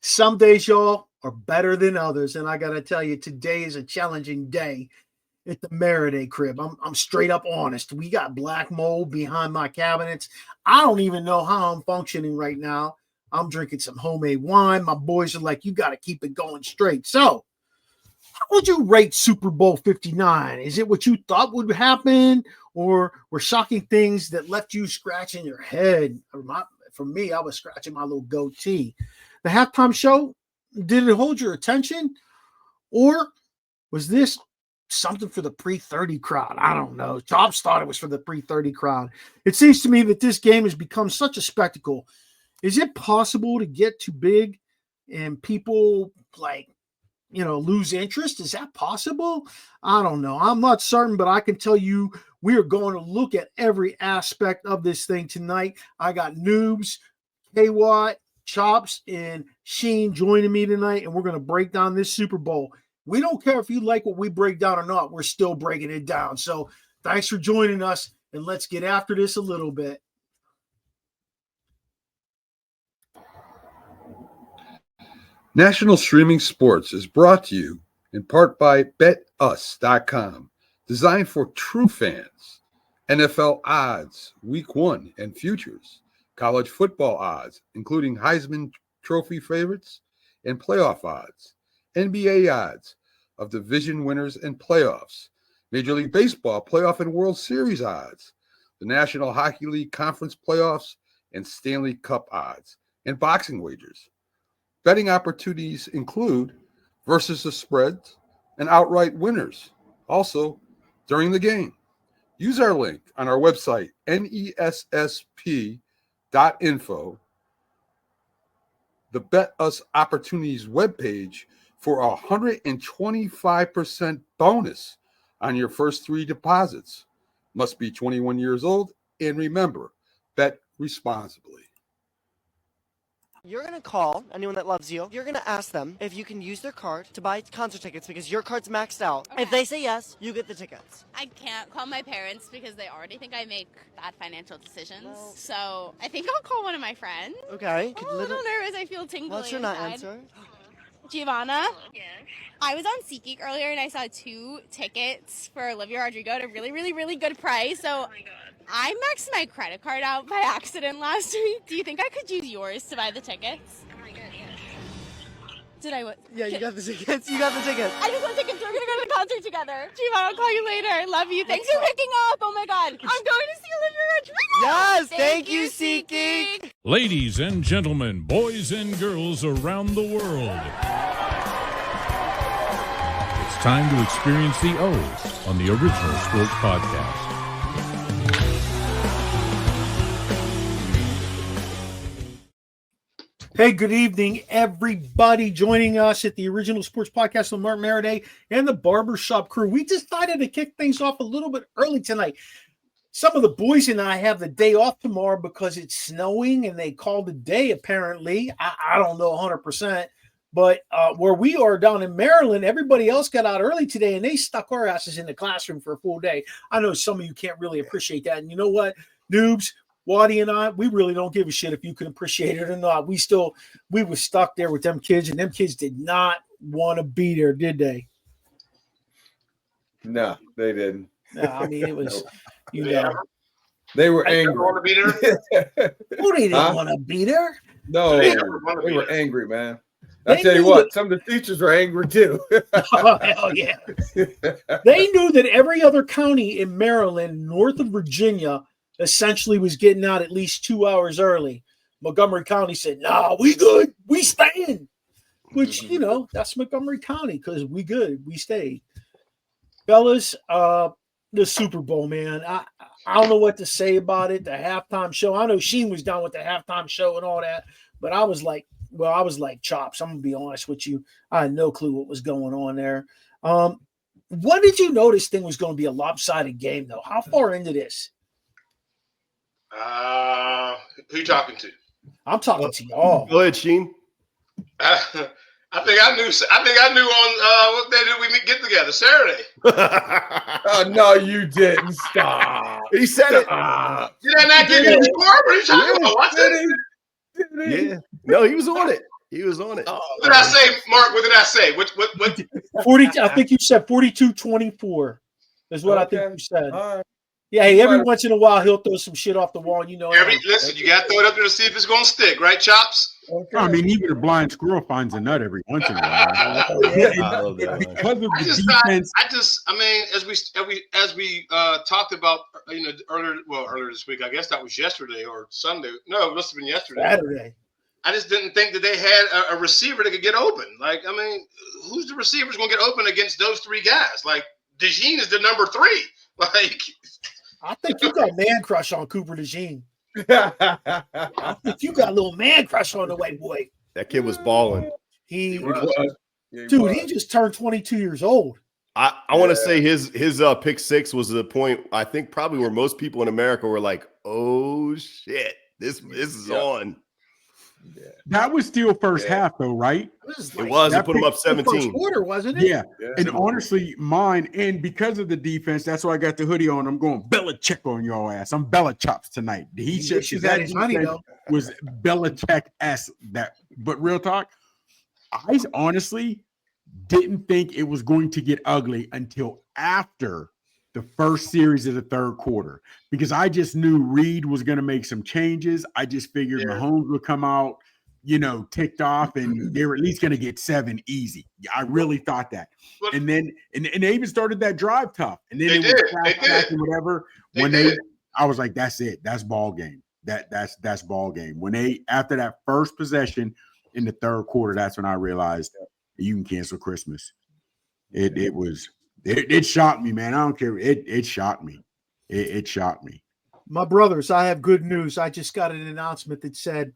Some days, y'all, are better than others. And I got to tell you, today is a challenging day at the Maradei crib. I'm straight up honest. We got black mold behind my cabinets. I don't even know how I'm functioning right now. I'm drinking some homemade wine. My boys are like, you got to keep it going straight. So, how would you rate Super Bowl 59? Is it what you thought would happen, or were shocking things that left you scratching your head? For me, I was scratching my little goatee. The halftime show, did it hold your attention, or was this something for the pre-30 crowd? I don't know. Jobs thought it was for the pre-30 crowd. It seems to me that this game has become such a spectacle. Is it possible to get too big and people lose interest? Is that possible? I don't know. I'm not certain, but I can tell you we are going to look at every aspect of this thing tonight. I got Noobs, K-Watt, Chops, and Sheen joining me tonight, and we're going to break down this Super Bowl. We don't care if you like what we break down or not. We're still breaking it down. So thanks for joining us, and let's get after this a little bit. National Streaming Sports is brought to you in part by BetUs.com, designed for true fans. NFL odds, Week 1 and futures, college football odds, including Heisman Trophy favorites and playoff odds, NBA odds of division winners and playoffs, Major League Baseball playoff and World Series odds, the National Hockey League Conference playoffs and Stanley Cup odds, and boxing wagers. Betting opportunities include versus the spreads and outright winners, also during the game. Use our link on our website, nessp.info, the Bet Us Opportunities webpage, for a 125% bonus on your first 3 deposits. Must be 21 years old, and remember, bet responsibly. You're going to call anyone that loves you. You're going to ask them if you can use their card to buy concert tickets because your card's maxed out. Okay. If they say yes, you get the tickets. I can't call my parents because they already think I make bad financial decisions. Well, so I think I'll call one of my friends. Okay. I'm a little nervous. I feel tingling. What's your not answer? Giovanna? Yes. I was on SeatGeek earlier and I saw 2 tickets for Olivia Rodrigo at a really, really, really good price. So Oh my god. I maxed my credit card out by accident last week. Do you think I could use yours to buy the tickets? Oh my god, yes. Did I what? Yeah, you got the tickets. You got the tickets. I just want tickets. We're going to go to the concert together. Giovanna, I'll call you later. I love you. Thanks for picking up. Oh my god. I'm going to see Olivia Rodrigo. Yes, thank you, SeatGeek. Ladies and gentlemen, boys and girls around the world, it's time to experience the O's on the Original Sports Podcast. Hey, good evening, everybody joining us at the Original Sports Podcast with Mark Maradei and the Barbershop crew. We decided to kick things off a little bit early tonight. Some of the boys and I have the day off tomorrow because it's snowing, and they called the day, apparently. I don't know 100%. But where we are down in Maryland, everybody else got out early today, and they stuck our asses in the classroom for a full day. I know some of you can't really appreciate that. And you know what, Noobs, Waddy and I, we really don't give a shit if you can appreciate it or not. We were stuck there with them kids, and them kids did not want to be there, did they? No, they didn't. No, I mean, it was, you know. They were angry. Want to be there? Who they didn't want to be there? No, They they were angry, man. They I tell you knew what, some of the teachers were angry too. Oh, hell yeah. They knew that every other county in Maryland, north of Virginia, essentially was getting out at least 2 hours early. Montgomery County said, nah, we good. We staying. Which, you know, that's Montgomery County because we good. We stayed. Fellas, the Super Bowl, man. I don't know what to say about it. The halftime show. I know Sheen was down with the halftime show and all that, but I was like Chops. I'm going to be honest with you. I had no clue what was going on there. What did you know this thing was going to be a lopsided game, though? How far into this? Who you talking to? I'm talking to y'all. Go ahead, Sheen. I think I knew on what day did we get together? Saturday. Oh, no, you didn't. Stop. He said Did I not give you the score? What are you talking about? What's it? it. Yeah. No, he was on it. He was on it. What did I say, Mark? What did I say? What? 40. I think you said 42-24 is what I think you said. All right. Yeah, hey, every once in a while he'll throw some shit off the wall. You know. Listen, you got to throw it up there to see if it's going to stick, right, Chops? Okay. I mean, even a blind squirrel finds a nut every once in a while. Because of the defense. I mean, as we talked about, earlier this week. I guess that was yesterday or Sunday. No, it must have been yesterday. Saturday. I just didn't think that they had a receiver that could get open. Like, I mean, who's the receiver's going to get open against those three guys? Like, DeJean is the number 3. Like, I think you got man crush on Cooper DeJean. I think you got a little man crush on the white boy. That kid was balling. He was. He just turned 22 years old. I want to say his pick 6 was the point, I think, probably where most people in America were like, oh, shit, this is on. Yeah. That was still first half, though, right? It was. It put him up 17. First quarter, wasn't it? Yeah. And honestly, mine, and because of the defense, that's why I got the hoodie on. I'm going Belichick on your ass. I'm Belichops tonight. He was Belichick-esque. But real talk, I honestly didn't think it was going to get ugly until after the first series of the third quarter, because I just knew Reed was going to make some changes. I just figured Mahomes would come out, ticked off, and they were at least going to get 7 easy. I really thought that. And then and they even started that drive tough. And then they did. And whatever. I was like, that's it. That's ball game. That's ball game. When after that first possession in the third quarter, that's when I realized you can cancel Christmas. It shocked me, man. I don't care. It shocked me. It shocked me. My brothers, I have good news. I just got an announcement that said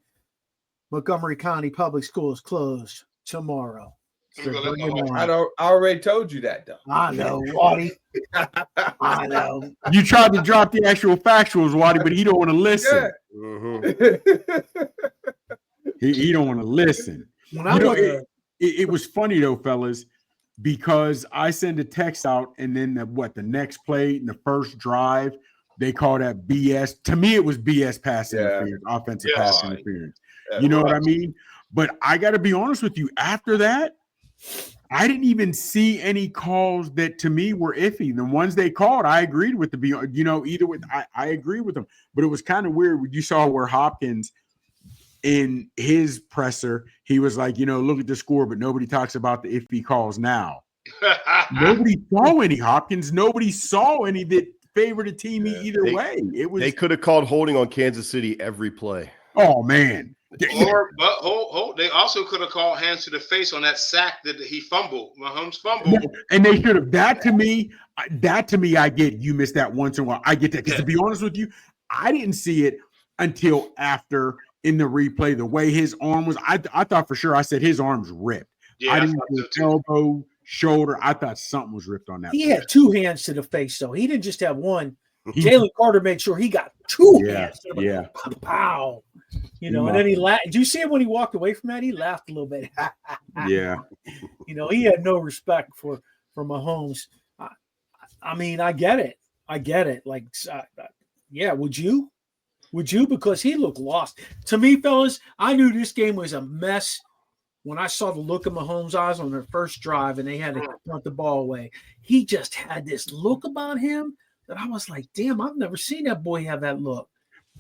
Montgomery County Public School is closed tomorrow. So I already told you that, though. I know, Waddy. I know. You tried to drop the actual factuals, Waddy, but he don't want to listen. Yeah. Mm-hmm. he don't want to listen. It was funny, though, fellas, because I send a text out, and then the next play in the first drive, they call that BS. To me, it was BS pass interference, offensive pass interference. Yeah, you know what I mean? But I got to be honest with you. After that, I didn't even see any calls that to me were iffy. The ones they called, I agreed with I agree with them. But it was kind of weird. You saw where Hopkins in his presser, he was like, look at the score, but nobody talks about the iffy calls now. Nobody saw any Hopkins. Nobody saw any that favored a team either way. They could have called holding on Kansas City every play. Oh man. They also could have called hands to the face on that sack that he fumbled. Mahomes fumbled. And they should have. That to me, I get. You missed that once in a while. I get that. Because to be honest with you, I didn't see it until after in the replay, the way his arm was. I thought for sure. I said his arm's ripped. Yeah, I didn't see elbow, shoulder. I thought something was ripped on that. He had 2 hands to the face, though. He didn't just have one. Jalen Carter made sure he got 2 hands. Yeah. Pow. And then he laughed. Did you see him when he walked away from that? He laughed a little bit. Yeah. He had no respect for Mahomes. I mean, I get it. Like, would you? Would you? Because he looked lost. To me, fellas, I knew this game was a mess when I saw the look of Mahomes' eyes on their first drive and they had to punt the ball away. He just had this look about him that I was like, damn, I've never seen that boy have that look.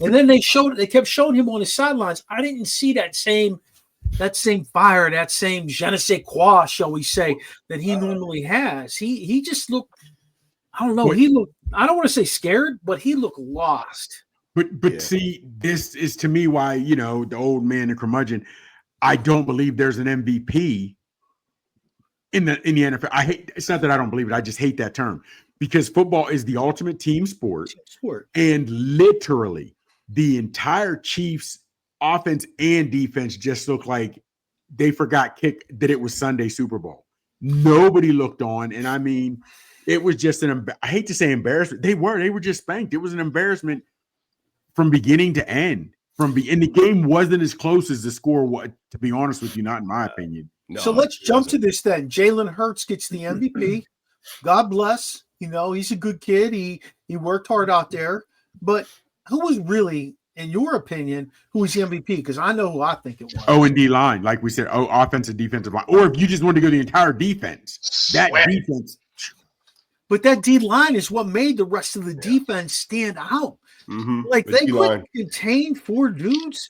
And then they kept showing him on the sidelines. I didn't see that same fire, that same je ne sais quoi, shall we say, that he normally has. He just looked, I don't know, he looked, I don't want to say scared, but he looked lost. But see, this is to me why, the old man and curmudgeon, I don't believe there's an MVP in the NFL. It's not that I don't believe it. I just hate that term because football is the ultimate team sport. And literally the entire Chiefs offense and defense just looked like they forgot that it was Sunday Super Bowl. Nobody looked on. And I mean, it was just I hate to say embarrassment. They were just spanked. It was an embarrassment from beginning to end. And the game wasn't as close as the score was, to be honest with you, not in my opinion. No, so let's jump to this then. Jalen Hurts gets the MVP. God bless. He's a good kid. He worked hard out there. But who was really in your opinion, who was the MVP? Because I know who I think it was. O and D line, like we said, offensive, defensive line. Or if you just wanted to go the entire defense, that defense. But that D line is what made the rest of the defense stand out. Like they couldn't contain 4 dudes.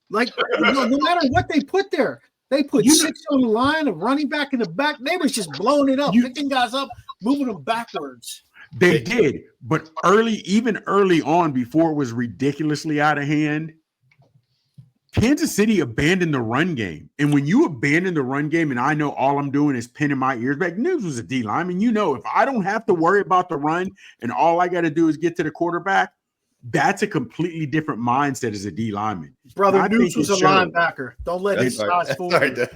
Like no matter what they put there, they put 6 on the line, a running back in the back. They was just blowing it up, picking guys up, moving them backwards. They did, but even early on, before it was ridiculously out of hand, Kansas City abandoned the run game. And when you abandon the run game, and I know all I'm doing is pinning my ears back, News was a D lineman. You know, if I don't have to worry about the run and all I got to do is get to the quarterback, that's a completely different mindset as a D lineman. Brother, News was a linebacker. Don't let his size fool you.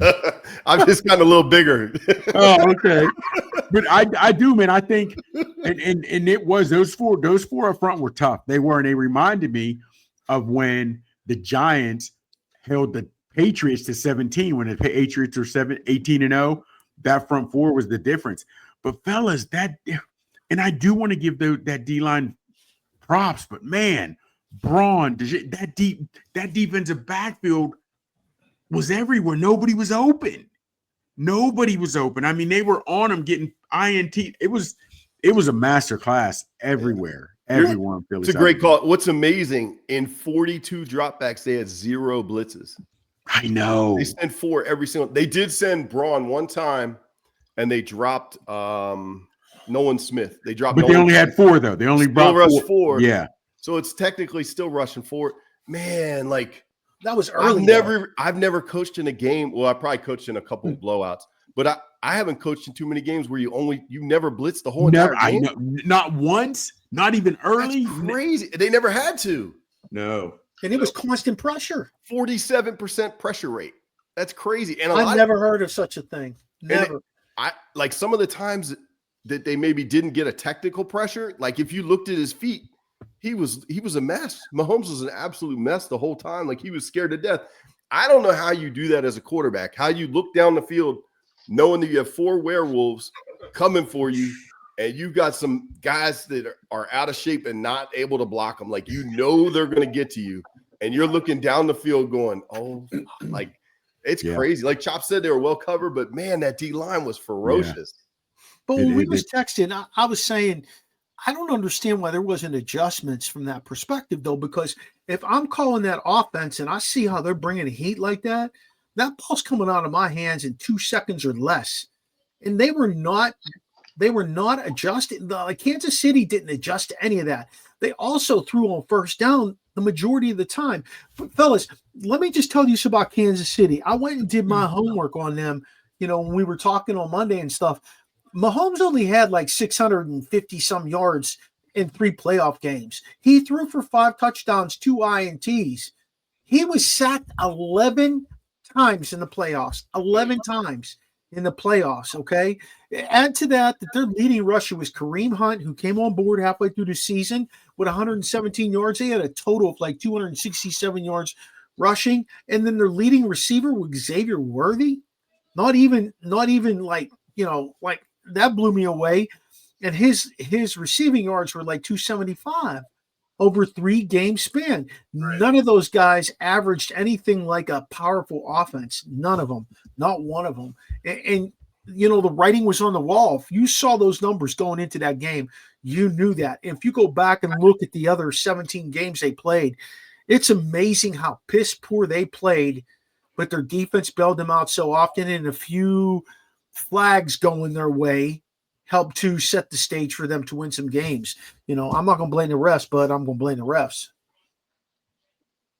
I'm just kind of a little bigger. Oh, okay. But I do, man. I think, and it was those four up front were tough. They were, and they reminded me of when the Giants held the Patriots to 17 when the Patriots were 18-0. That front four was the difference. But fellas, and I do want to give that D line props, but man, Braun, that defensive backfield was everywhere. Nobody was open. I mean, they were on them getting INT. It was a master class everywhere. Everyone in Philly. It's a great call. What's amazing, in 42 dropbacks, they had 0 blitzes. I know. They sent 4 every single. They did send Braun one time, and they dropped Nolan Smith. They dropped, but they only had 4 though. They only brought rushed 4. Yeah. So it's technically still rushing 4. Man, like that was early. I've never coached in a game. Well, I probably coached in a couple of blowouts, but I haven't coached in too many games where you never blitz the whole entire game. I know, not once, not even early. That's crazy. They never had to. No. And it was constant pressure. 47% pressure rate. That's crazy. And I've never heard of such a thing. Never. I like some of the times that they maybe didn't get a technical pressure. Like if you looked at his feet, he was a mess. Mahomes was an absolute mess the whole time. Like he was scared to death. I don't know how you do that as a quarterback. How you look down the field knowing that you have 4 werewolves coming for you, and you got some guys that are out of shape and not able to block them. Like you know they're going to get to you, and you're looking down the field going, "Oh, like it's crazy." Like Chop said, they were well covered, but man, that D line was ferocious. But when we was texting, I was saying, I don't understand why there wasn't adjustments from that perspective, though, because if I'm calling that offense and I see how they're bringing heat like that, that ball's coming out of my hands in 2 seconds or less. And they were not adjusted. Like Kansas City didn't adjust to any of that. They also threw on first down the majority of the time. But fellas, let me just tell you something about Kansas City. I went and did my homework on them, when we were talking on Monday and stuff. Mahomes only had like 650 some yards in 3 playoff games. He threw for 5 touchdowns, 2 INTs. He was sacked 11 times in the playoffs. 11 times in the playoffs, okay? Add to that their leading rusher was Kareem Hunt, who came on board halfway through the season with 117 yards. They had a total of like 267 yards rushing. And then their leading receiver was Xavier Worthy. Not even like, like that blew me away. And his receiving yards were like 275 over 3 game span. Right. None of those guys averaged anything like a powerful offense. None of them, not one of them. And the writing was on the wall. If you saw those numbers going into that game, you knew that. If you go back and look at the other 17 games they played, it's amazing how piss poor they played, but their defense bailed them out so often, and a few flags going their way helped to set the stage for them to win some games. I'm not going to blame the refs, but I'm going to blame the refs.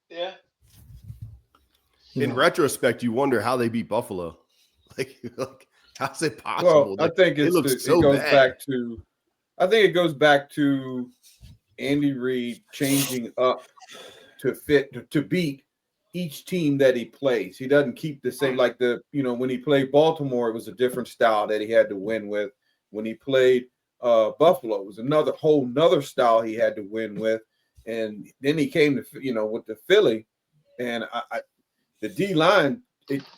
Yeah. In retrospect, you wonder how they beat Buffalo. Like how's it possible? Well, I think it goes back to Andy Reid changing up to beat each team that he plays. He doesn't keep the same, like when he played Baltimore, it was a different style that he had to win with. When he played Buffalo, it was another style he had to win with. And then he came to, with the Philly, and the D line,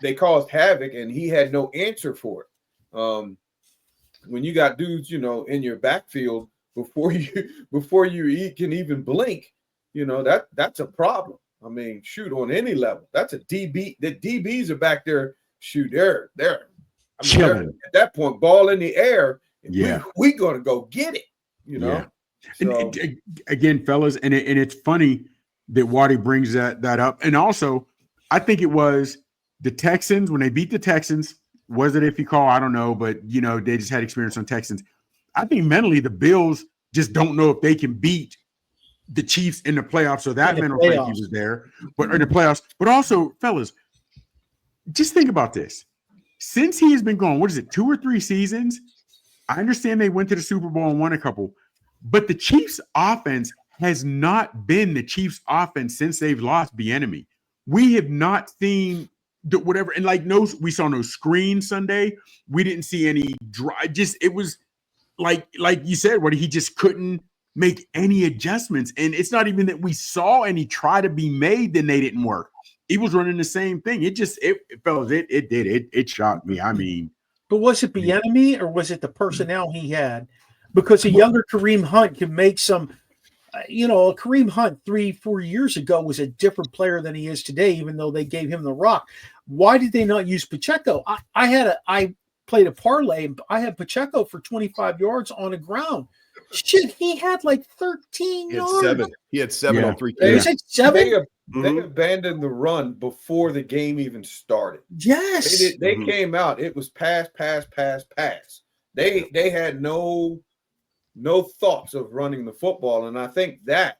they caused havoc, and he had no answer for it. When you got dudes, in your backfield, before you can even blink, that's a problem. I mean, shoot, on any level, that's a DB. The DBs are back there. Shoot, they're chilling at that point, ball in the air. Yeah, we gonna go get it. Yeah. So, and again, fellas, and it's funny that Waddy brings that up. And also, I think it was the Texans when they beat the Texans. Was it if you call? I don't know, but they just had experience on Texans. I think mentally the Bills just don't know if they can beat the Chiefs in the playoffs. So that mental fatigue was there, but in the playoffs. But also, fellas, just think about this. Since he has been gone, what is it, 2 or 3 seasons? I understand they went to the Super Bowl and won a couple, but the Chiefs' offense has not been the Chiefs' offense since they've lost Bieniemy. We have not seen whatever, and we saw no screen Sunday. We didn't see any dry. It was like you said, where he just couldn't make any adjustments. And it's not even that we saw any try to be made, then they didn't work. He was running the same thing. It shocked me. I mean, but was it Bieniemy or was it the personnel he had? Because a younger Kareem Hunt can make some. Kareem Hunt 3-4 years ago was a different player than he is today, even though they gave him the rock. Why did they not use Pacheco? I played a parlay. I had Pacheco for 25 yards on the ground. Shit, he had like 13 yards. He had 7 on 3 carries. Is it 7? They abandoned the run before the game even started. Yes. They came out. It was pass. They had no thoughts of running the football. And I think that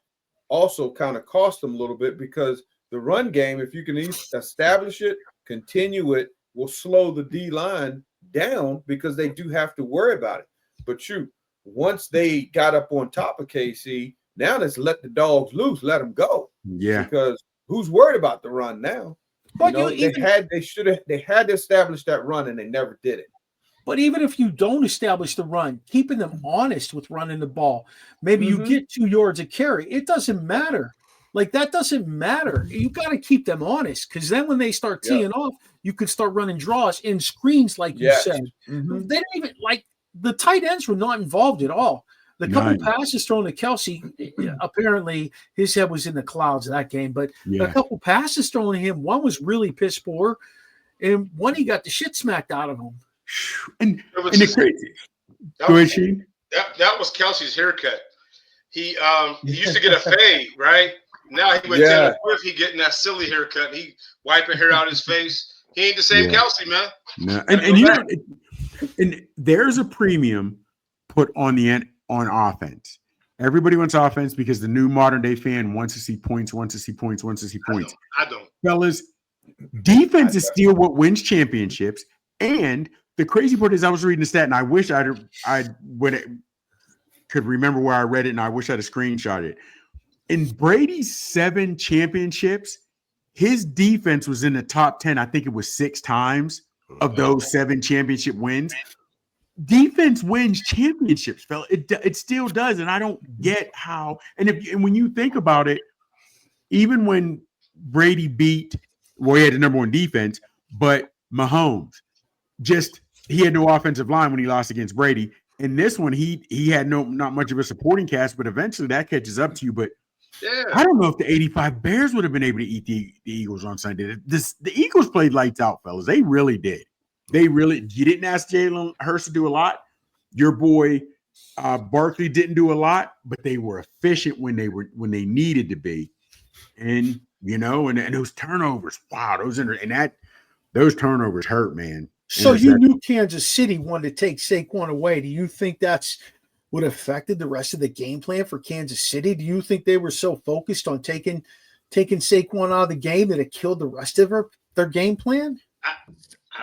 also kind of cost them a little bit, because the run game, if you can establish it, continue it, will slow the D-line down, because they do have to worry about it. But shoot, once they got up on top of KC, now let's let the dogs loose, let them go. Yeah. Because who's worried about the run now? But they had to establish that run, and they never did it. But even if you don't establish the run, keeping them honest with running the ball, maybe you get 2 yards a carry. It doesn't matter. That doesn't matter. You got to keep them honest, because then when they start teeing off, you could start running draws and screens, like you said. Mm-hmm. They didn't even the tight ends were not involved at all. The couple passes thrown to Kelsey, apparently his head was in the clouds that game. But a couple passes thrown to him, one was really piss poor, and one he got the shit smacked out of him. And it's crazy. Go ahead, Sheen. That was Kelsey's haircut. He used to get a fade, right? Now he went Taylor Swift. He getting that silly haircut. He wiping hair out his face. He ain't the same Kelsey, man. No. And there's a premium put on on offense. Everybody wants offense because the new modern day fan wants to see points, wants to see points. I don't. Fellas, defense is still what wins championships. And the crazy part is, I was reading the stat, and I wish I could remember where I read it, and I wish I'd have screenshot it. In Brady's 7 championships, his defense was in the top 10. I think it was 6 times of those 7 championship wins. Defense wins championships, fella. It still does, and I don't get how. And when you think about it, even when Brady he had the number 1 defense, but Mahomes, he had no offensive line when he lost against Brady. In this one, he had not much of a supporting cast, but eventually that catches up to you. But I don't know if the 85 Bears would have been able to eat the Eagles on Sunday. The Eagles played lights out, fellas. They really did. You didn't ask Jalen Hurts to do a lot. Your boy Barkley didn't do a lot, but they were efficient when they needed to be. And and those turnovers, wow, those turnovers hurt, man. So you knew Kansas City wanted to take Saquon away. Do you think that's what affected the rest of the game plan for Kansas City? Do you think they were so focused on taking Saquon out of the game that it killed the rest of their game plan? I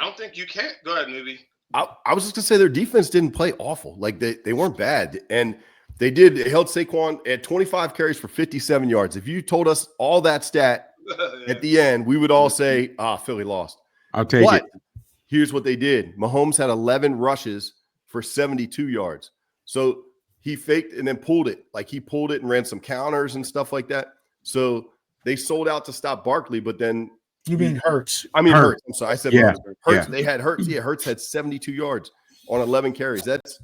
don't think you can. Go ahead, Newbie. I was just going to say their defense didn't play awful. They weren't bad. And they held Saquon at 25 carries for 57 yards. If you told us all that stat at the end, we would all say, Philly lost. I'll take it. Here's what they did. Mahomes had 11 rushes for 72 yards. So he faked and then pulled it. He pulled it and ran some counters and stuff like that. So they sold out to stop Barkley, but then you mean Hurts? I mean Hurts. I'm sorry, I said Hurts. Yeah. They had Hurts. Yeah, Hurts had 72 yards on 11 carries. That's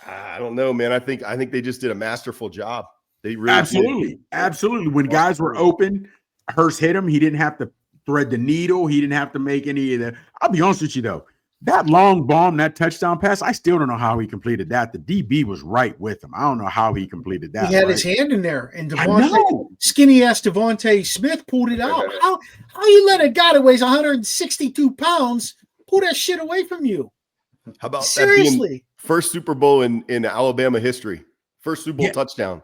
I don't know, man. I think they just did a masterful job. They really absolutely. When guys were open, Hurst hit him. He didn't have to thread the needle. He didn't have to make any of that. I'll be honest with you though. That long bomb, that touchdown pass, I still don't know how he completed that. The DB was right with him. I don't know how he completed that. He had his hand in there, and skinny ass Devontae Smith pulled it out. How you let a guy that weighs 162 pounds pull that shit away from you? How about seriously? That being first Super Bowl in Alabama history, first Super Bowl touchdown.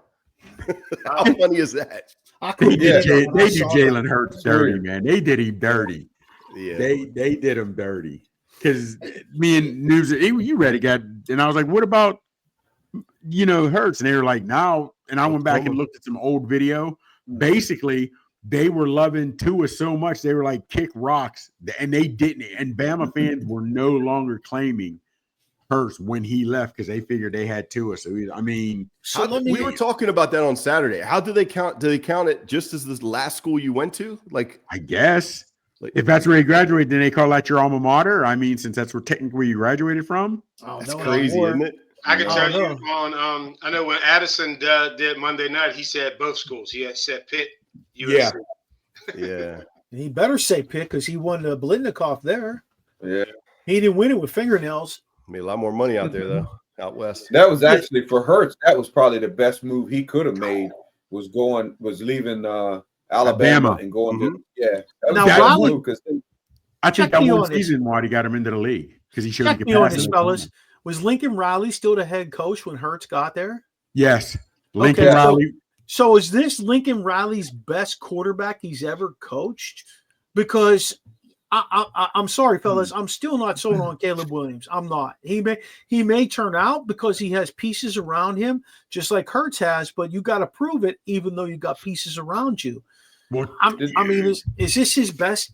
How funny is that? They do Jalen Hurts dirty, man. They did him dirty. Yeah, they did him dirty. Because me and News, you read it, and I was like, what about, Hurts? And they were like, no. And I went back and looked at some old video. Basically, they were loving Tua so much, they were like, kick rocks. And they didn't. And Bama fans were no longer claiming Hurts when he left because they figured they had Tua. So, we were talking about that on Saturday. How do they count? Do they count it just as the last school you went to? Like, I guess. If that's where you graduated, then they call that your alma mater. I mean, since that's where technically you graduated from. Oh, that's crazy, isn't it? I can tell you on. I know when Addison did Monday night, he said both schools. He had said Pitt, USC. Yeah. He better say Pitt because he won the Blitnikoff there. Yeah. He didn't win it with fingernails. Made a lot more money out there though, out west. That was actually for Hurts. That was probably the best move he could have made. Was leaving Alabama and going to Now, Riley, I think that one season why he got him into the league because he showed he could pass this, fellas. Was Lincoln Riley still the head coach when Hurts got there? Yes, Lincoln Riley. So is this Lincoln Riley's best quarterback he's ever coached? Because I'm sorry, fellas, I'm still not sold on Caleb Williams. I'm not. He may turn out because he has pieces around him, just like Hurts has. But you got to prove it, even though you got pieces around you. Is this his best?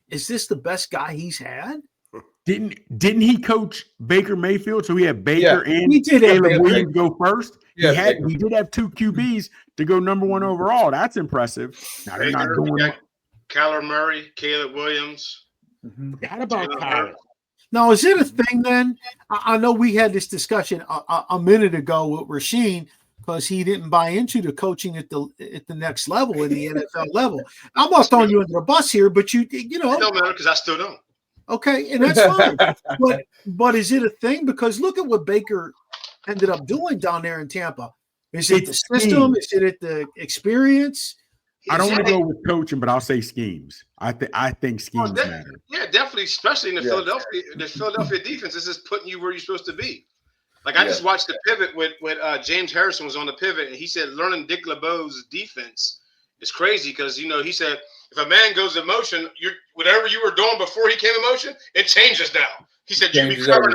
Is this the best guy he's had? Didn't he coach Baker Mayfield? So he had Baker and Caleb Williams go first. Yeah, he did have two QBs to go number one overall. That's impressive. Now they're not going. Kyler Murray, Caleb Williams. How about Kyler? Now, is it a thing then? I know we had this discussion a minute ago with Rasheen because he didn't buy into the coaching at the next level in the NFL level. I'm not throwing you under the bus here, but you know. It don't matter because I still don't. Okay, and that's fine. but is it a thing? Because look at what Baker ended up doing down there in Tampa. Is it the system? Is it the experience? I don't want to go with coaching, but I'll say schemes. I think schemes matter. Yeah, definitely, especially in the Philadelphia defense. This is putting you where you're supposed to be. Like I just watched the pivot with James Harrison was on the pivot, and he said learning Dick LeBeau's defense is crazy because he said if a man goes in motion, whatever you were doing before he came in motion, it changes now. He said you be covered.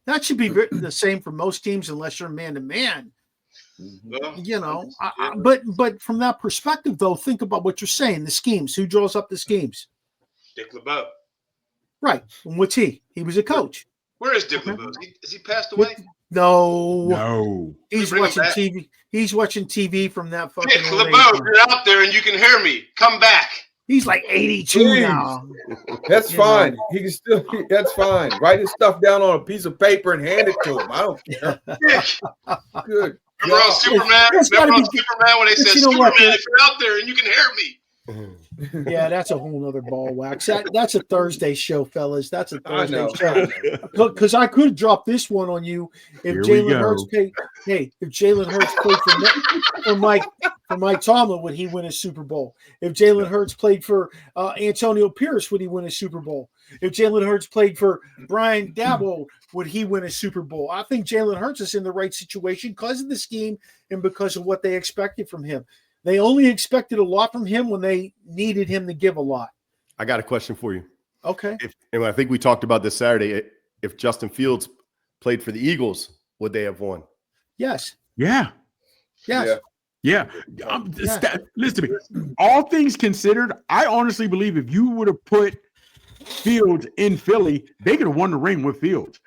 That should be the same for most teams unless you're man to man. But from that perspective, though, think about what you're saying. The schemes. Who draws up the schemes? Dick LeBeau. Right. And what's he? He was a coach. Where is Dick LeBeau? Is he passed away? No. He's watching TV. He's watching TV from that fucking. Dick LeBeau, you're out there and you can hear me. Come back. He's like 82 now. That's fine. He can still. That's fine. Write his stuff down on a piece of paper and hand it to him. I don't care. Good. Remember on Superman? Superman when they said, Superman, if you're out there and you can hear me. Yeah, that's a whole nother ball wax. That's a Thursday show, fellas. That's a Thursday show. Because I could drop this one on you if Jalen Hurts paid. Hey, if Jalen Hurts played for Mike Tomlin, would he win a Super Bowl? If Jalen Hurts played for Antonio Pierce, would he win a Super Bowl? If Jalen Hurts played for Brian Daboll, would he win a Super Bowl? I think Jalen Hurts is in the right situation because of the scheme and because of what they expected from him. They only expected a lot from him when they needed him to give a lot. I got a question for you. Okay. And I think we talked about this Saturday. If Justin Fields played for the Eagles, would they have won? Yes. Yeah. Yes. Yeah. Listen to me. All things considered, I honestly believe if you would have put Fields in Philly, they could have won the ring with Fields.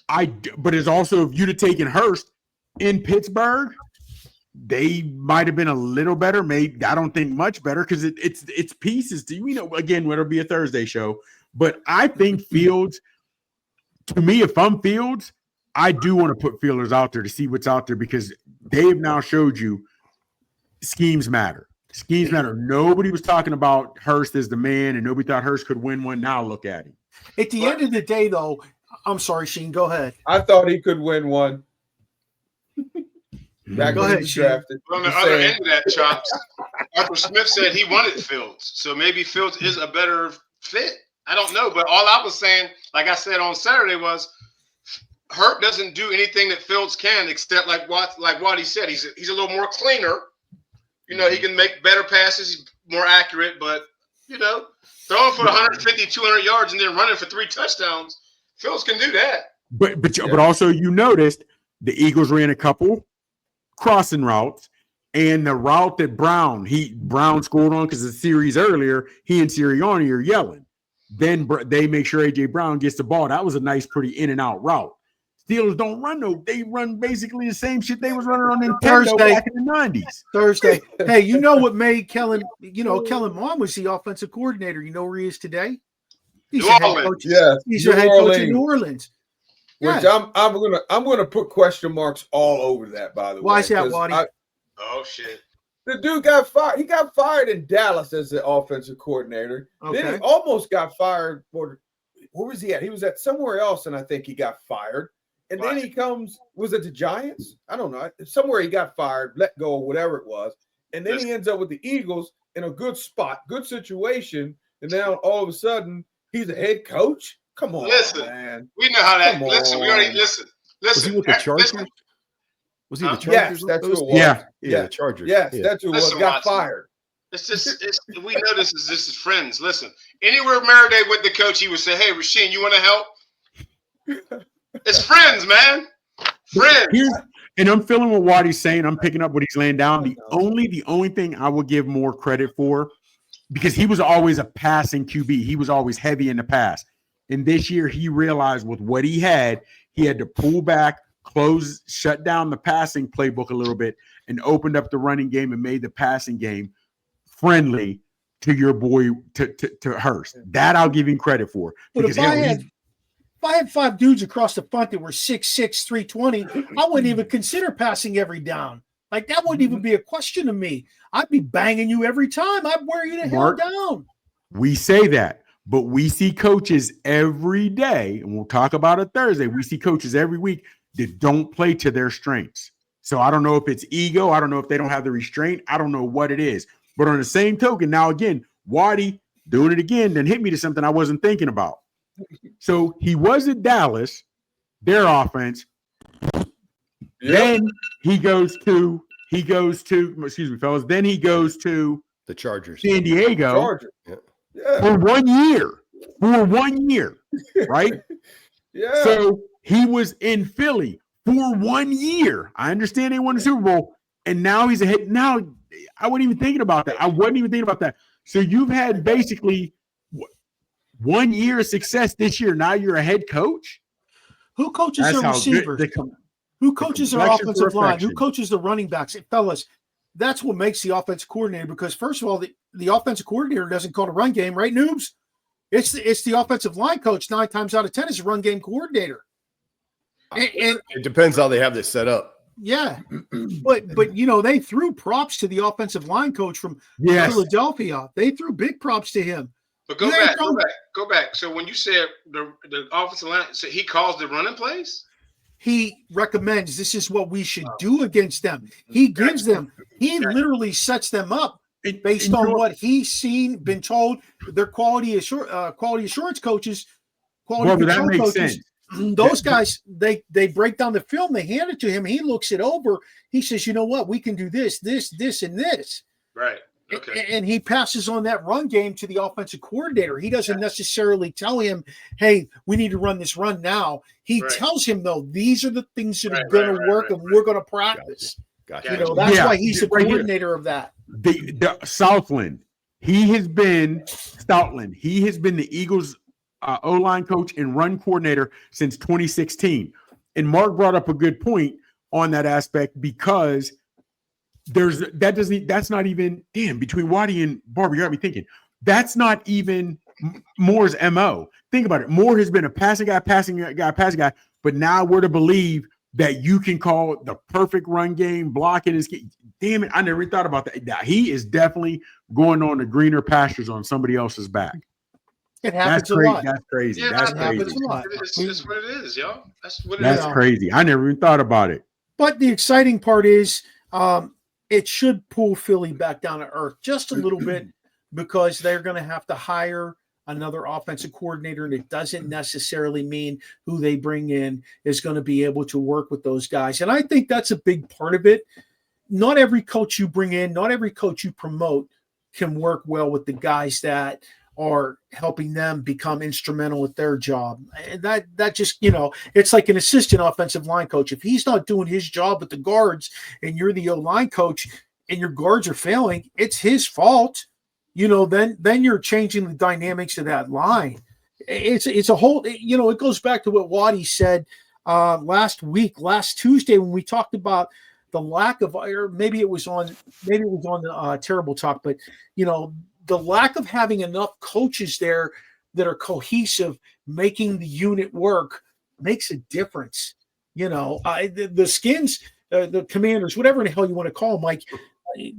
But it's also if you'd have taken Hurst in Pittsburgh, they might have been a little better. Maybe I don't think much better because it's pieces to again, it'll be a Thursday show. But I think Fields, to me, if I'm Fields, I do want to put feelers out there to see what's out there because They've now showed you schemes matter. Schemes matter. Nobody was talking about Hurst as the man, and nobody thought Hurst could win one. Now look at him. At the end of the day, though, I'm sorry, Sheen, go ahead. I thought he could win one. Go ahead, Sheen. On the other end of that, Chops, Arthur Smith said he wanted Fields. So maybe Fields is a better fit. I don't know. But all I was saying, like I said on Saturday, was Hurt doesn't do anything that Fields can, except like what he said. He's a little more cleaner. You know, he can make better passes. He's more accurate. But, you know, throwing for 150, 200 yards and then running for 3 touchdowns, Fields can do that. But also you noticed the Eagles ran a couple crossing routes, and the route that Brown scored on because the series earlier, he and Sirianni are yelling. Then they make sure A.J. Brown gets the ball. That was a nice, pretty in and out route. Steelers don't run they run basically the same shit they was running on Nintendo back in the 90s. Thursday. Hey, you know what made Kellen Mond was the offensive coordinator. You know where he is today? He's the head coach. Yeah, he's the head coach in New Orleans. Which I'm gonna put question marks all over that, by the way. Why is that, Waddy? Oh shit. The dude got fired. He got fired in Dallas as the offensive coordinator. Okay. Then he almost got fired for where was he at? He was at somewhere else, and I think he got fired. And then he was it the Giants? I don't know. Somewhere he got fired, let go, whatever it was. And then he ends up with the Eagles in a good spot, good situation. And now all of a sudden he's a head coach. Come on, man. We know how that. Listen, we already listen. Was he with the Chargers? Was he the Chargers? Yes, that's who it was. Yeah, the Chargers. Yes, that's who it was. Got fired. It's just we know this is friends. Listen, anywhere Maradei with the coach, he would say, "Hey, Rasheen, you want to help?" It's friends, man. Friends. And I'm feeling what Waddy's saying. I'm picking up what he's laying down. The only thing I will give more credit for, because he was always a passing QB. He was always heavy in the pass. And this year he realized with what he had to pull back, shut down the passing playbook a little bit, and opened up the running game and made the passing game friendly to your boy, to Hurst. That I'll give him credit for. But if I had 5 dudes across the front that were 6'6", 320, I wouldn't even consider passing every down. Like, that wouldn't even be a question to me. I'd be banging you every time. I'd wear you the hell down. We say that, but we see coaches every day, and we'll talk about it Thursday. We see coaches every week that don't play to their strengths. So I don't know if it's ego. I don't know if they don't have the restraint. I don't know what it is. But on the same token, now again, Waddy doing it again, then hit me to something I wasn't thinking about. So he was at Dallas, their offense. Yep. Then he goes to, excuse me, fellas. Then he goes to the Chargers, San Diego for 1 year. For 1 year, right? Yeah. So he was in Philly for 1 year. I understand they won the Super Bowl, and now he's a head. Now I wasn't even thinking about that. So you've had basically 1 year of success this year. Now you're a head coach. Who coaches their receivers? Who coaches their offensive line? Who coaches the running backs? Fellas, that's what makes the offensive coordinator. Because first of all, the offensive coordinator doesn't call the run game, right, noobs? It's the offensive line coach. 9 times out of 10 is a run game coordinator. And it depends how they have this set up. Yeah, but they threw props to the offensive line coach from Philadelphia. They threw big props to him. But go back. So when you said the offensive line, so he calls the running plays? He recommends this is what we should do against them. He gives them. He literally sets them up based on what he's seen, been told. Their quality assurance coaches, quality control coaches. Those guys, they break down the film. They hand it to him. He looks it over. He says, "You know what? We can do this, and this." Right. Okay. And he passes on that run game to the offensive coordinator. He doesn't necessarily tell him, "Hey, we need to run this run now." He tells him, "Though, these are the things that are going to work, and we're going to practice." Gotcha. That's why he's the coordinator of that. The Southland. He has been the Eagles' O-line coach and run coordinator since 2016. And Mark brought up a good point on that aspect because that's not even between Waddy and Barber. You got me thinking. That's not even Moore's MO. Think about it. Moore has been a passing guy, but now we're to believe that you can call the perfect run game, blocking his. Damn it, I never thought about that. Now, he is definitely going on the greener pastures on somebody else's back. It happens a lot. That's crazy. Yeah, That's it crazy. happens a lot. It's what it is, y'all. That's what it That's is. crazy. I never even thought about it. But the exciting part is it should pull Philly back down to earth just a little bit because they're going to have to hire another offensive coordinator, and it doesn't necessarily mean who they bring in is going to be able to work with those guys. And I think that's a big part of it. Not every coach you bring in, not every coach you promote can work well with the guys that are helping them become instrumental at their job. And that just, it's like an assistant offensive line coach. If he's not doing his job with the guards and you're the O-line coach and your guards are failing, it's his fault. Then you're changing the dynamics of that line. It's a whole, it goes back to what Waddy said last Tuesday, when we talked about the lack of, or maybe it was on the Terrible Talk, but the lack of having enough coaches there that are cohesive, making the unit work makes a difference. The Skins, the Commanders, whatever the hell you want to call them, Mike,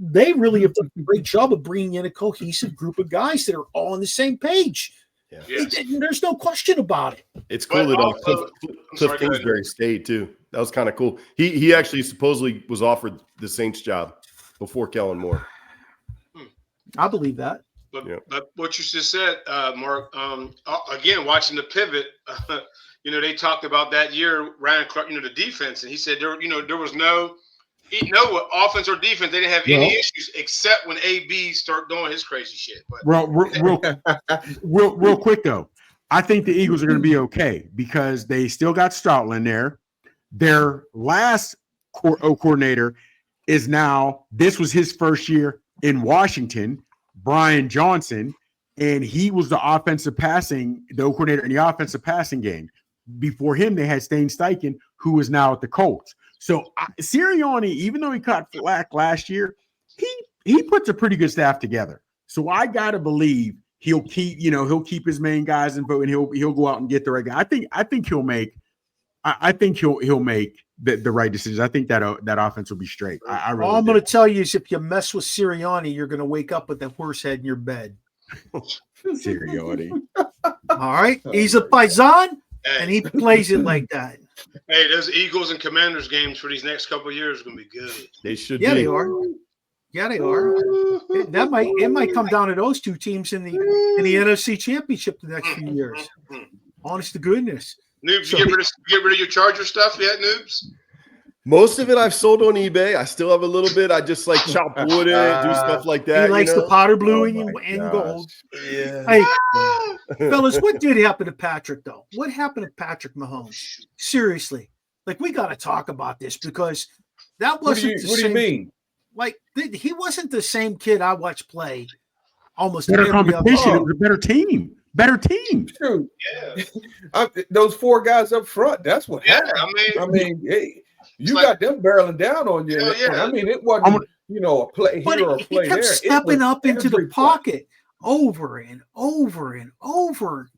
they really have done a great job of bringing in a cohesive group of guys that are all on the same page. Yeah. Yes. There's no question about it. It's cool that Cliff Kingsbury stayed too. That was kind of cool. He actually supposedly was offered the Saints job before Kellen Moore. I believe that. But what you just said, Mark, again, watching the pivot, they talked about that year, Ryan Clark, the defense, and he said there was no offense or defense. They didn't have any issues except when AB started doing his crazy shit. But real quick though, I think the Eagles are going to be okay because they still got Stoutland there. Their last coordinator is now. This was his first year in Washington, Brian Johnson, and he was the coordinator in the offensive passing game. Before him, they had Stain Steichen, who is now at the Colts. So Sirianni, even though he caught flack last year, he puts a pretty good staff together. So I gotta believe he'll keep his main guys in vote, and he'll go out and get the right guy. I think he'll make the right decisions. I think that offense will be straight. I really All I'm going to tell you is if you mess with Sirianni, you're going to wake up with a horse head in your bed. Sirianni. All right. He's a paisan, and he plays it like that. Hey, those Eagles and Commanders games for these next couple of years are going to be good. They should. Yeah, they are. Yeah, they are. It might come down to those two teams in the NFC Championship the next few years. Honest to goodness. Noobs, so, you get rid of your Charger stuff yet, Noobs? Most of it I've sold on eBay. I still have a little bit. I just like chop wood in, do stuff like that. He likes the powder blue and gold. Yeah. Hey, fellas, what did happen to Patrick, though? What happened to Patrick Mahomes? Seriously. Like, we got to talk about this because that wasn't the same. What do you mean? Like, he wasn't the same kid I watched play almost better every competition. It was a better team. Better team. True. Yeah. Those four guys up front, that's what happened. I mean, hey, you got them barreling down on you. Yeah. I mean, it wasn't, a play here or a play there. He kept stepping up into the pocket over and over and over.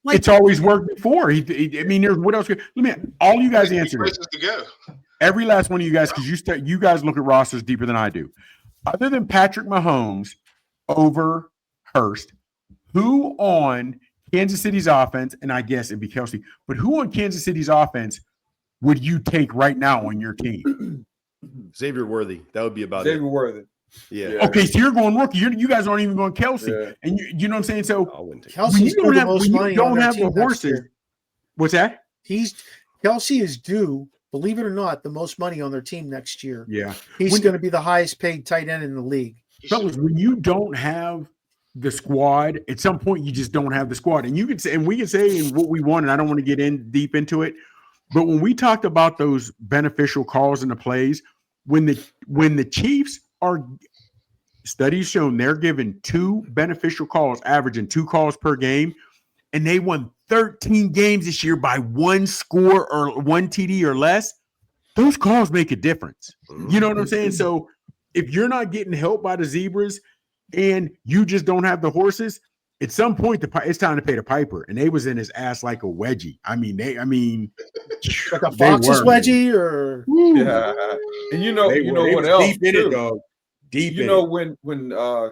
Like, it's always worked before. What else? All you guys answer this. To go. Every last one of you guys, because you guys look at rosters deeper than I do. Other than Patrick Mahomes over Hurst, who on Kansas City's offense, and I guess it'd be Kelsey, but who on Kansas City's offense would you take right now on your team? Xavier Worthy. That would be about Xavier Worthy. Yeah. Okay, so you're going rookie. You guys aren't even going Kelsey. Yeah. And you know what I'm saying? So Kelsey's when you don't have the horses. What's that? Kelsey is due, believe it or not, the most money on their team next year. Yeah. He's going to be the highest paid tight end in the league. Fellas, when you don't have the squad, at some point you just don't have the squad. And you can say, and we can say what we want, and I don't want to get deep into it. But when we talked about those beneficial calls in the plays, when the Chiefs are, studies shown they're given 2 beneficial calls, averaging 2 calls per game, and they won 13 games this year by 1 score or 1 TD or less, those calls make a difference. You know what I'm saying? So if you're not getting help by the Zebras and you just don't have the horses, at some point, it's time to pay the piper, and they was in his ass like a wedgie. I mean, like a Fox's wedgie, or yeah. And you know what else? Deep in it, dog. Deep. You know when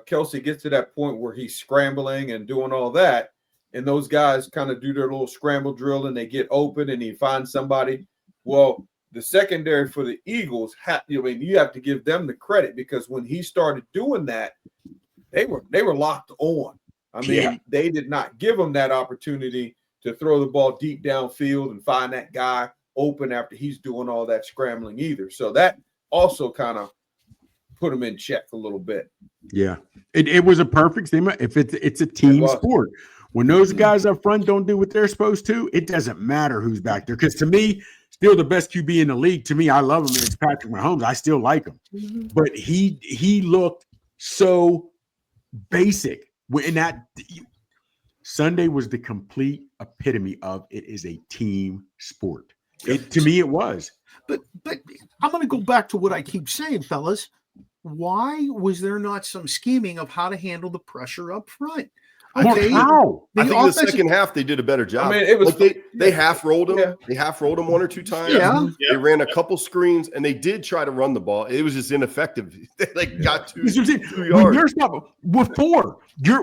Kelsey gets to that point where he's scrambling and doing all that, and those guys kind of do their little scramble drill and they get open and he finds somebody. Well, the secondary for the Eagles, you have to give them the credit, because when he started doing that, they were locked on. I mean, they did not give him that opportunity to throw the ball deep downfield and find that guy open after he's doing all that scrambling either. So that also kind of put him in check a little bit. Yeah, it was a perfect thing. If it's a team sport, when those guys up front don't do what they're supposed to, it doesn't matter who's back there. Because to me, still the best QB in the league. To me, I love him. It's Patrick Mahomes. I still like him, but he looked so basic. When that Sunday was the complete epitome of it is a team sport. To me, it was. But I'm going to go back to what I keep saying, fellas. Why was there not some scheming of how to handle the pressure up front? Okay, how? I think the second half they did a better job. I mean, it was they half rolled him. Yeah. They half rolled him 1 or 2 times. Yeah. They ran a couple screens and they did try to run the ball. It was just ineffective. They got 2 yards.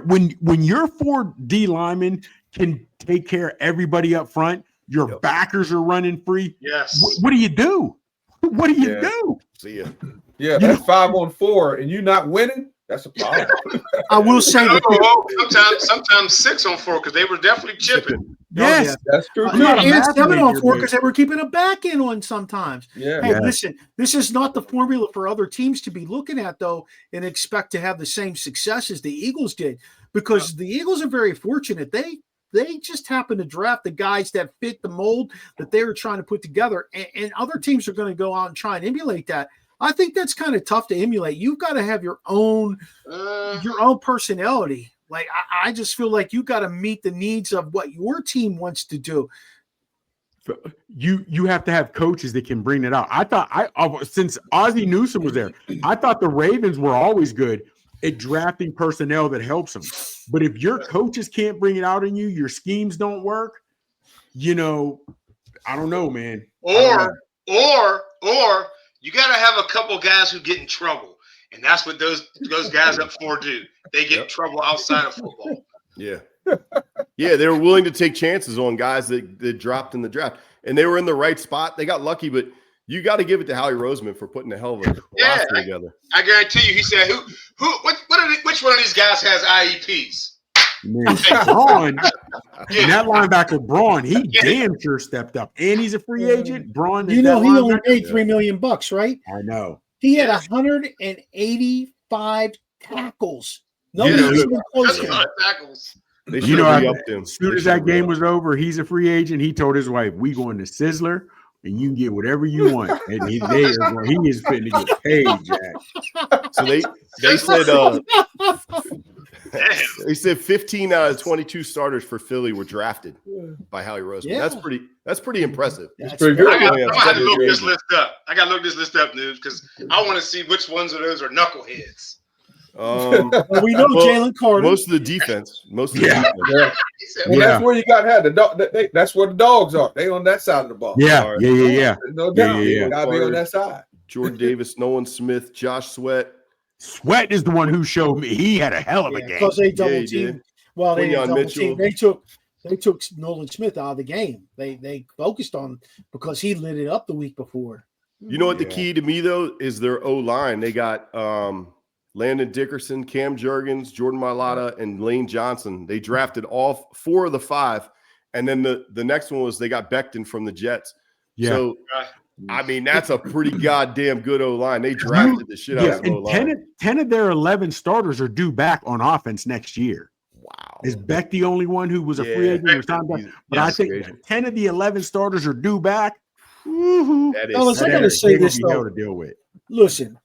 When your 4 D linemen can take care of everybody up front, your backers are running free. Yes. What do you do? What do you do? See ya. Yeah, that's 5-on-4, and you're not winning. That's a problem. I will say that sometimes 6-on-4, because they were definitely chipping. Yes, that's true. And 7-on-4 because they were keeping a back in on sometimes. Yeah. Hey, listen, this is not the formula for other teams to be looking at, though, and expect to have the same success as the Eagles did, because the Eagles are very fortunate. They just happen to draft the guys that fit the mold that they were trying to put together, and other teams are going to go out and try and emulate that. I think that's kind of tough to emulate. You've got to have your own personality. Like I just feel like you got to meet the needs of what your team wants to do. You have to have coaches that can bring it out. I thought since Ozzie Newsome was there, I thought the Ravens were always good at drafting personnel that helps them. But if your coaches can't bring it out in you, your schemes don't work. I don't know, man. Or you got to have a couple guys who get in trouble, and that's what those guys up for do. They get in trouble outside of football. Yeah, they were willing to take chances on guys that dropped in the draft, and they were in the right spot. They got lucky, but you got to give it to Howie Roseman for putting a hell of a roster together. I guarantee you, he said, which one of these guys has IEPs? Man, Braun, and that linebacker Braun, he damn sure stepped up, and he's a free agent. Braun, he only made $3 million, right? I know. He had 185 tackles. Nobody's even close to him. Tackles. As soon as that game was over, he's a free agent. He told his wife, "We going to Sizzler, and you can get whatever you want." And he is fitting to get paid, Jack. So they said 15 out of 22 starters for Philly were drafted by Howie Roseman. Yeah. That's pretty impressive. That's pretty good. I got to look this list up. News, because I want to see which ones of those are knuckleheads. Well, we know Jalen Carter. Most of the defense. Well, that's where you got to have the dog. That's where the dogs are. They on that side of the ball. Yeah. No doubt. You got to be on that side. Jordan Davis, Nolan Smith, Josh Sweat. Sweat is the one who showed me he had a hell of a game. Because they double teamed. Well, they didn't double team. They took Nolan Smith out of the game. They focused on because he lit it up the week before. You know what the key to me though is their O-line. They got Landon Dickerson, Cam Jurgens, Jordan Mailata, and Lane Johnson. They drafted all 4 of the 5, and then the next one was they got Becton from the Jets. Yeah. So I mean, that's a pretty goddamn good O-line. They drafted the shit out of the O-line. 10 of their 11 starters are due back on offense next year. Wow. Is Beck the only one who was a free agent? But I think 10 of the 11 starters are due back. Fellas, I got to say this, though. To deal with. Listen,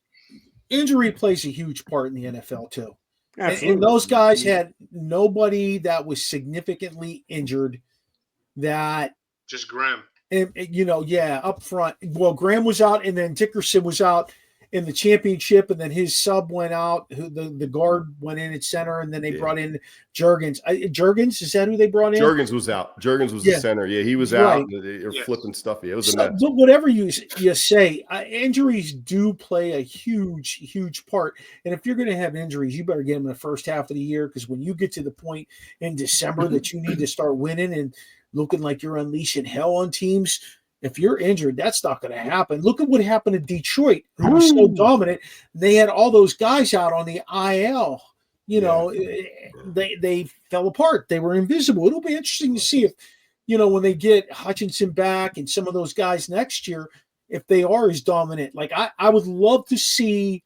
injury plays a huge part in the NFL, too. And those guys had nobody that was significantly injured that – just Graham. And up front. Well, Graham was out, and then Dickerson was out, in the championship, and then his sub went out. The guard went in at center, and then they brought in Jurgens. Jurgens, is that who they brought in? Jurgens was out. Jurgens was the center. Yeah, he was out. They were flipping stuff. Yeah, it was a mess. Whatever you say, injuries do play a huge part. And if you're going to have injuries, you better get them in the first half of the year, because when you get to the point in December that you need to start winning and looking like you're unleashing hell on teams, if you're injured, that's not going to happen. Look at what happened in Detroit, who was so dominant. They had all those guys out on the IL. They fell apart. They were invisible. It'll be interesting to see if, when they get Hutchinson back and some of those guys next year, if they are as dominant. Like, I would love to see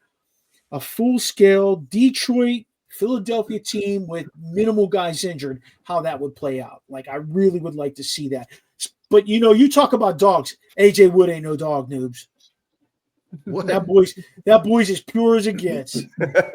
a full-scale Detroit, Philadelphia team with minimal guys injured, how that would play out. Like, I really would like to see that. But, you talk about dogs. AJ Wood ain't no dog, noobs. What? That boy's as pure as it gets.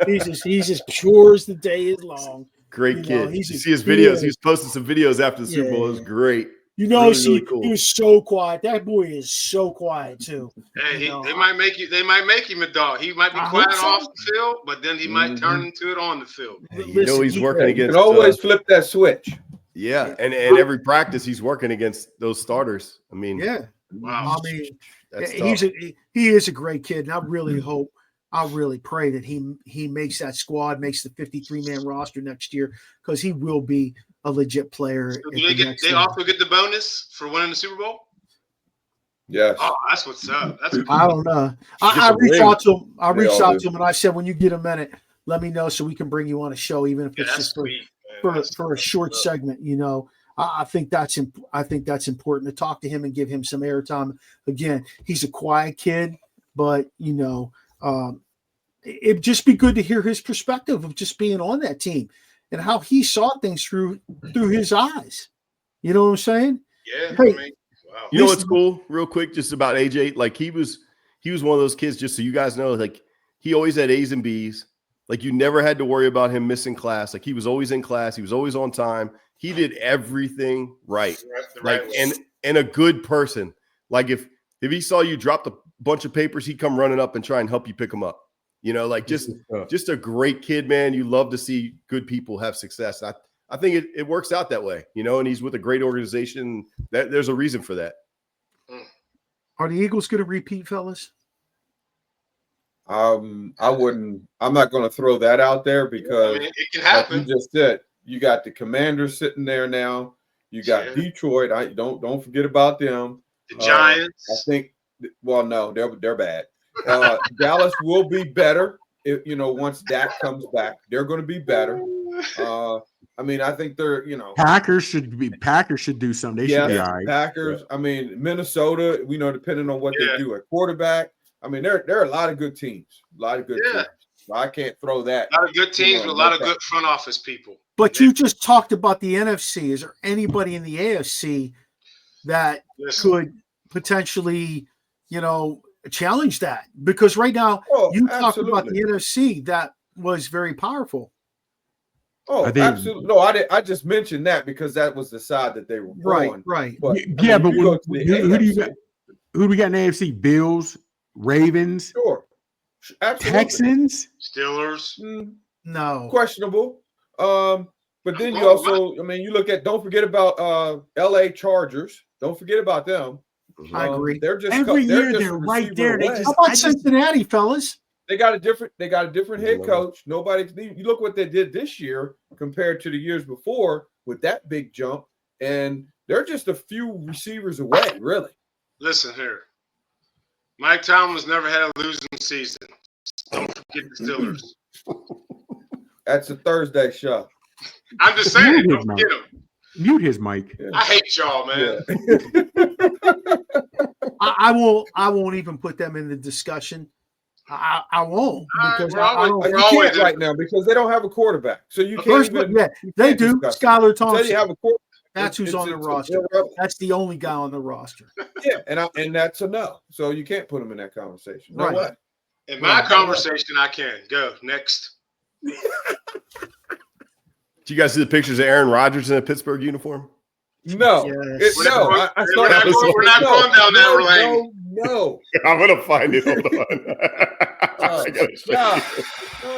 He's as pure as the day is long. Great kid. You see his videos. He was posting some videos after the Super Bowl. It was great. Really cool. He was so quiet. That boy is so quiet too. Hey, they might make him a dog. He might be quiet off the field, but then he might turn into it on the field. He's working against. You can always flip that switch. Yeah, and every practice he's working against those starters. I mean, wow. I mean, he is a great kid, and I really pray that he makes that squad, makes the 53-man roster next year, because he will be a legit player. So they also get the bonus for winning the Super Bowl? Yeah. Oh, that's what's up. I don't know. I reached out to him. And I said, when you get a minute, let me know so we can bring you on a show, even if it's just for a short segment. I think that's important to talk to him and give him some airtime. Again, he's a quiet kid, but it'd just be good to hear his perspective of just being on that team and how he saw things through his eyes. You know what I'm saying? Yeah. Hey, wow. You know what's cool, real quick, just about AJ? Like, he was one of those kids, just so you guys know, like, he always had A's and B's. Like, you never had to worry about him missing class. Like, he was always in class. He was always on time. He did everything right. And a good person. Like, if he saw you drop a bunch of papers, he'd come running up and try and help you pick them up. Just a great kid, man. You love to see good people have success. I think it works out that way, and he's with a great organization. There's a reason for that. Are the Eagles going to repeat, fellas? I'm not going to throw that out there because it can happen. Like you just said, you got the Commanders sitting there now. You got Detroit. Don't forget about them. The Giants. I think. Well, no, they're bad. Dallas will be better if once Dak comes back. They're going to be better. I think they're Packers should do something. They should be all right. Packers. Minnesota. Depending on what they do at quarterback. There are a lot of good teams. Teams. I can't throw that. A lot of good teams with a lot of good front office people. But you just talked about the NFC. Is there anybody in the AFC that could potentially, challenge that? Because right now talked about the NFC that was very powerful. Oh, absolutely. No, I just mentioned that because that was the side that they were on. Right. But, but who do you got? Who do we got in the AFC? Bills, Ravens, sure, absolutely. Texans, Steelers. No, questionable. But then you also, you look at. Don't forget about LA Chargers. Don't forget about them. I agree. They're just every year they're right there. How about Cincinnati, fellas? They got a different head coach. You look what they did this year compared to the years before with that big jump, and they're just a few receivers away, really. Listen here. Mike Tomlin's never had a losing season. Don't forget the Steelers. That's a Thursday show. I'm just saying, don't forget him. Mute his mic. Yeah. I hate y'all, man. Yeah. I won't even put them in the discussion. I won't because you can't right now because they don't have a quarterback. So you can't even. Yeah, they do. Skylar Thompson. You have a quarterback. That's who's on the roster. That's the only guy on the roster. Yeah, and that's a no. So you can't put him in that conversation. No way. In my conversation, I can. Go. Next. Did you guys see the pictures of Aaron Rodgers in a Pittsburgh uniform? No. We're not going down that lane. No. I'm gonna find it. Hold on.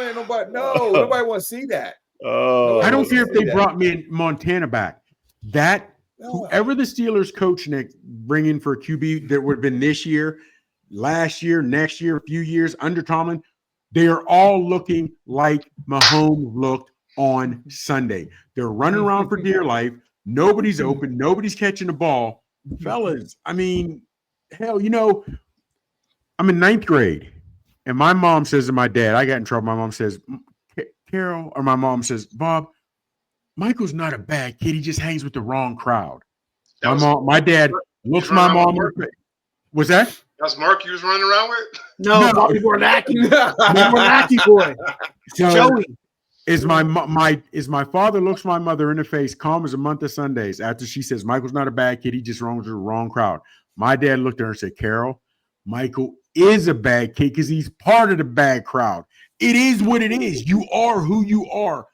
Ain't nobody. Nobody want to see that. Oh, I don't care if they brought me in Montana back. That whoever the Steelers coach Nick bring in for a QB that would have been this year, last year, next year, a few years under Tomlin, they are all looking like Mahomes looked on Sunday. They're running around for dear life. Nobody's open. Nobody's catching the ball. Fellas, I mean, hell, I'm in 9th grade, and my mom says to my dad, I got in trouble. My mom says, Carol, or my mom says, Bob, Michael's not a bad kid. He just hangs with the wrong crowd. My dad looks my mom in the face. Was that? That's Mark you was running around with? No. Bobby Bornacki. Bornacki boy. So, Joey. Is my father looks my mother in the face, calm as a month of Sundays, after she says Michael's not a bad kid, he just runs with the wrong crowd. My dad looked at her and said, Carol, Michael is a bad kid because he's part of the bad crowd. It is what it is. You are who you are.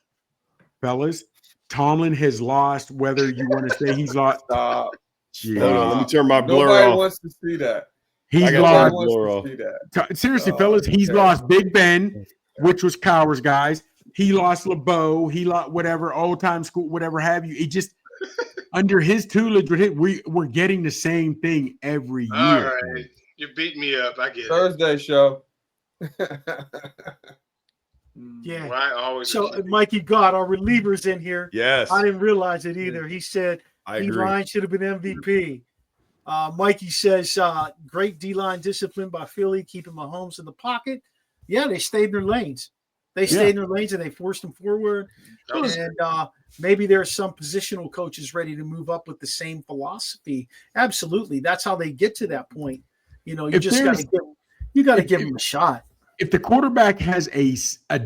Fellas, Tomlin has lost, whether you want to say he's lost. Hold on, let me turn my blur Nobody off. wants to see that. He's lost. Seriously, fellas, he's lost Big Ben, which was Cowers, guys. He lost LeBeau. He lost whatever, old time school, whatever have you. It just under his tutelage, we're getting the same thing every year. All right. You beat me up. I get it. Thursday show. Yeah. Right, always. So Mikey got our relievers in here. Yes. I didn't realize it either. He said Ryan should have been MVP. Mikey says great D-line discipline by Philly, keeping Mahomes in the pocket. Yeah, they stayed in their lanes. They stayed in their lanes and they forced them forward. And maybe there are some positional coaches ready to move up with the same philosophy. Absolutely. That's how they get to that point. You just got to give them a shot. If the quarterback has a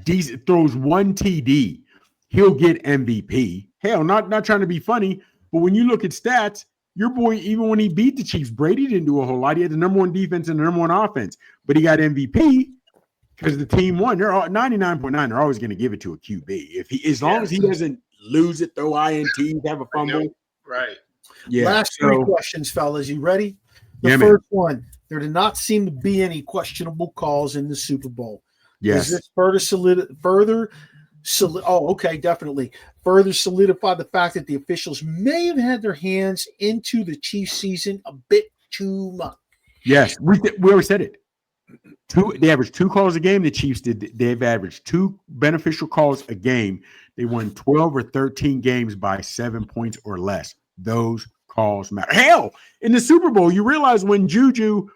decent, throws one TD, he'll get MVP. Hell, not trying to be funny, but when you look at stats, your boy, even when he beat the Chiefs, Brady didn't do a whole lot. He had the number one defense and the number one offense, but he got MVP because the team won. They're all 99.9. They're always going to give it to a QB. As long as he doesn't lose it, throw INTs, have a fumble. Right. Yeah. Last three questions, fellas. You ready? The first one. There did not seem to be any questionable calls in the Super Bowl. Yes. Does this definitely further solidify the fact that the officials may have had their hands into the Chiefs season a bit too much? Yes, we already said it. They averaged 2 calls a game. The Chiefs did. They've averaged 2 beneficial calls a game. They won 12 or 13 games by 7 points or less. Those calls matter. Hell, in the Super Bowl, you realize when Juju,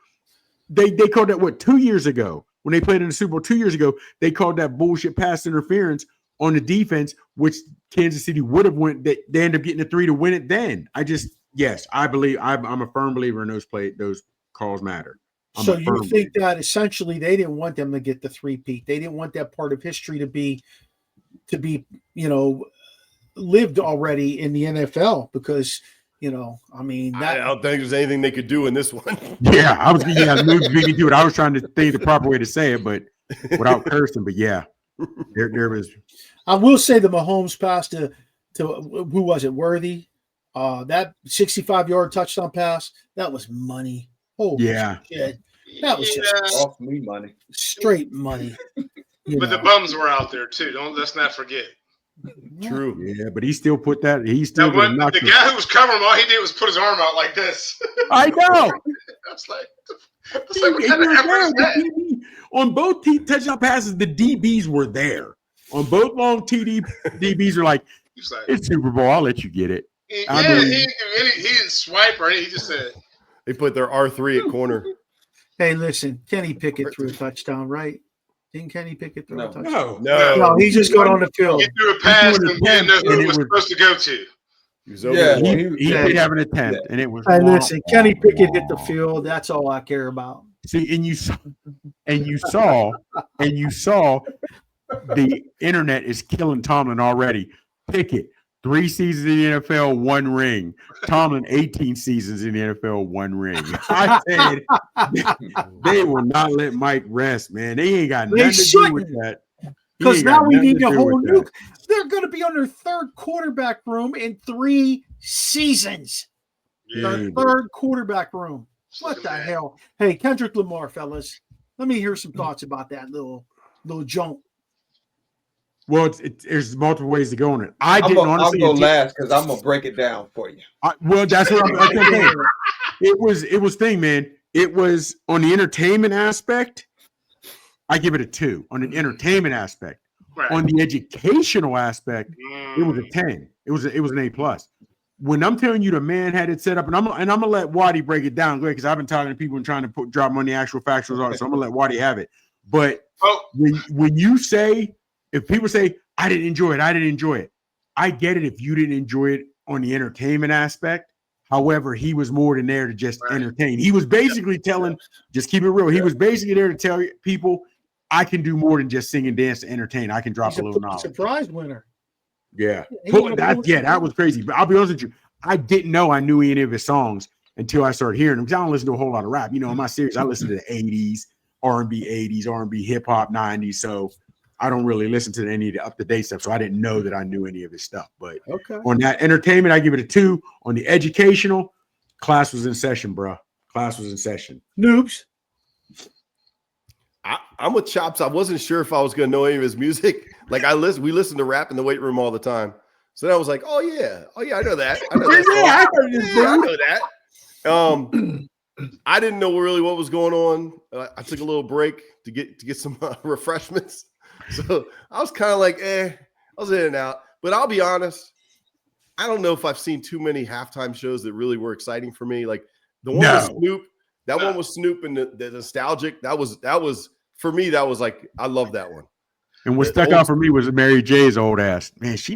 they called that 2 years ago when they played in the Super Bowl 2 years ago, they called that bullshit pass interference on the defense, which Kansas City would have went. They ended up getting a 3 to win it. Then I believe I'm a firm believer in those calls matter. So you think that essentially they didn't want them to get the 3-peat. They didn't want that part of history to be lived already in the NFL because I don't think there's anything they could do in this one. Yeah, I was speaking to it. I was trying to think the proper way to say it, but without cursing. But yeah, there was. I will say the Mahomes pass to who was it? Worthy. That 65-yard touchdown pass, that was money. Oh yeah, shit. That was just off me money, straight money. But the bums were out there too. Let's not forget. True. Yeah, but he still put that. He still the guy who was covering him, all he did was put his arm out like this. I know. That's like what kind of effort is that? On both touchdown passes, the DBs were there. On both long DBs are like, it's Super Bowl. I'll let you get it. He didn't swipe or anything. He just said. They put their R3 at corner. Hey, listen, Kenny Pickett threw a touchdown, right? Didn't Kenny Pickett throw a touchdown? No, he just got on the field. He threw a pass and didn't know who it was supposed to go to. He did have an attempt, and it was. Hey, listen, Kenny Pickett hit the field. That's all I care about. See, and you saw the internet is killing Tomlin already. Pickett, 3 seasons in the NFL, 1 ring. Tomlin, 18 seasons in the NFL, 1 ring. I said they will not let Mike rest, man. They ain't got nothing to do with that. Because now we need a whole new. They're going to be on their 3rd quarterback room in 3 seasons. Yeah. Their 3rd quarterback room. What the hell? Hey, Kendrick Lamar, fellas. Let me hear some thoughts about that little junk. Well, there's multiple ways to go on it. I'll go last because I'm gonna break it down for you. Well, that's what I'm saying. It was thing, man. It was on the entertainment aspect. I give it a 2 on an entertainment aspect. Right. On the educational aspect, it was a 10. It was an A+. When I'm telling you the man had it set up, and I'm gonna let Waddy break it down, because I've been talking to people and trying to drop money actual factuals on it, so I'm gonna let Waddy have it. But when you say, if people say I didn't enjoy it, I get it if you didn't enjoy it on the entertainment aspect. However, he was more than there to just entertain. He was basically telling, just keep it real. He was basically there to tell people, I can do more than just sing and dance to entertain. I can drop a little knowledge. Surprise winner. Yeah. That was crazy. But I'll be honest with you. I didn't know I knew any of his songs until I started hearing them. Because I don't listen to a whole lot of rap. You know, in my series, I listen to the 80s, R&B 80s, R&B hip hop 90s. So I don't really listen to any of the up-to-date stuff. So I didn't know that I knew any of his stuff. But on that entertainment, I give it a 2. On the educational, class was in session, bro. Class was in session. Noobs. I'm with Chops. I wasn't sure if I was going to know any of his music. Like we listen to rap in the weight room all the time. So then I was like, oh yeah, I know that. I know that. I didn't know really what was going on. I took a little break to get some refreshments. So I was kind of like, I was in and out. But I'll be honest, I don't know if I've seen too many halftime shows that really were exciting for me. Like the one with Snoop. That one was Snoop and the nostalgic. That was for me. That was like, I love that one. And what stuck out for me was Mary J's old ass. Man, she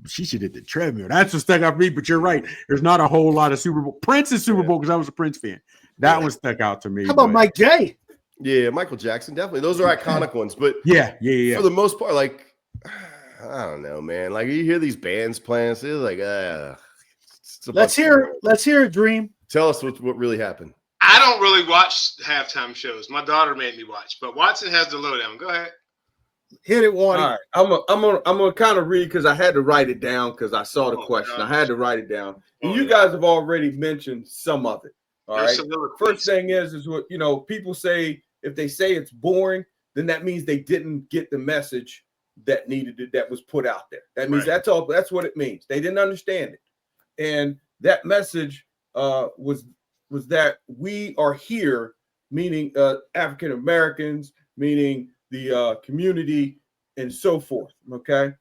should hit the treadmill. That's what stuck out for me. But you're right. There's not a whole lot of Super Bowl. Prince is Super Bowl because I was a Prince fan. That one stuck out to me. How about Mike J? Yeah, Michael Jackson, definitely. Those are iconic ones. But yeah. For the most part, like, I don't know, man. Like you hear these bands playing, so it's like, let's hear it, Dream. Tell us what really happened. I don't really watch halftime shows. My daughter made me watch, but Watson has the lowdown. Go ahead. Hit it, Waddy. All right, I'm gonna kind of read because I had to write it down because I saw the question. Gosh. I had to write it down. And you guys have already mentioned some of it. All right. First thing is what people say. If they say it's boring, then that means they didn't get the message that was put out there. That means that's all. That's what it means. They didn't understand it, and that message was that we are here, meaning African Americans, meaning the community, and so forth. Okay,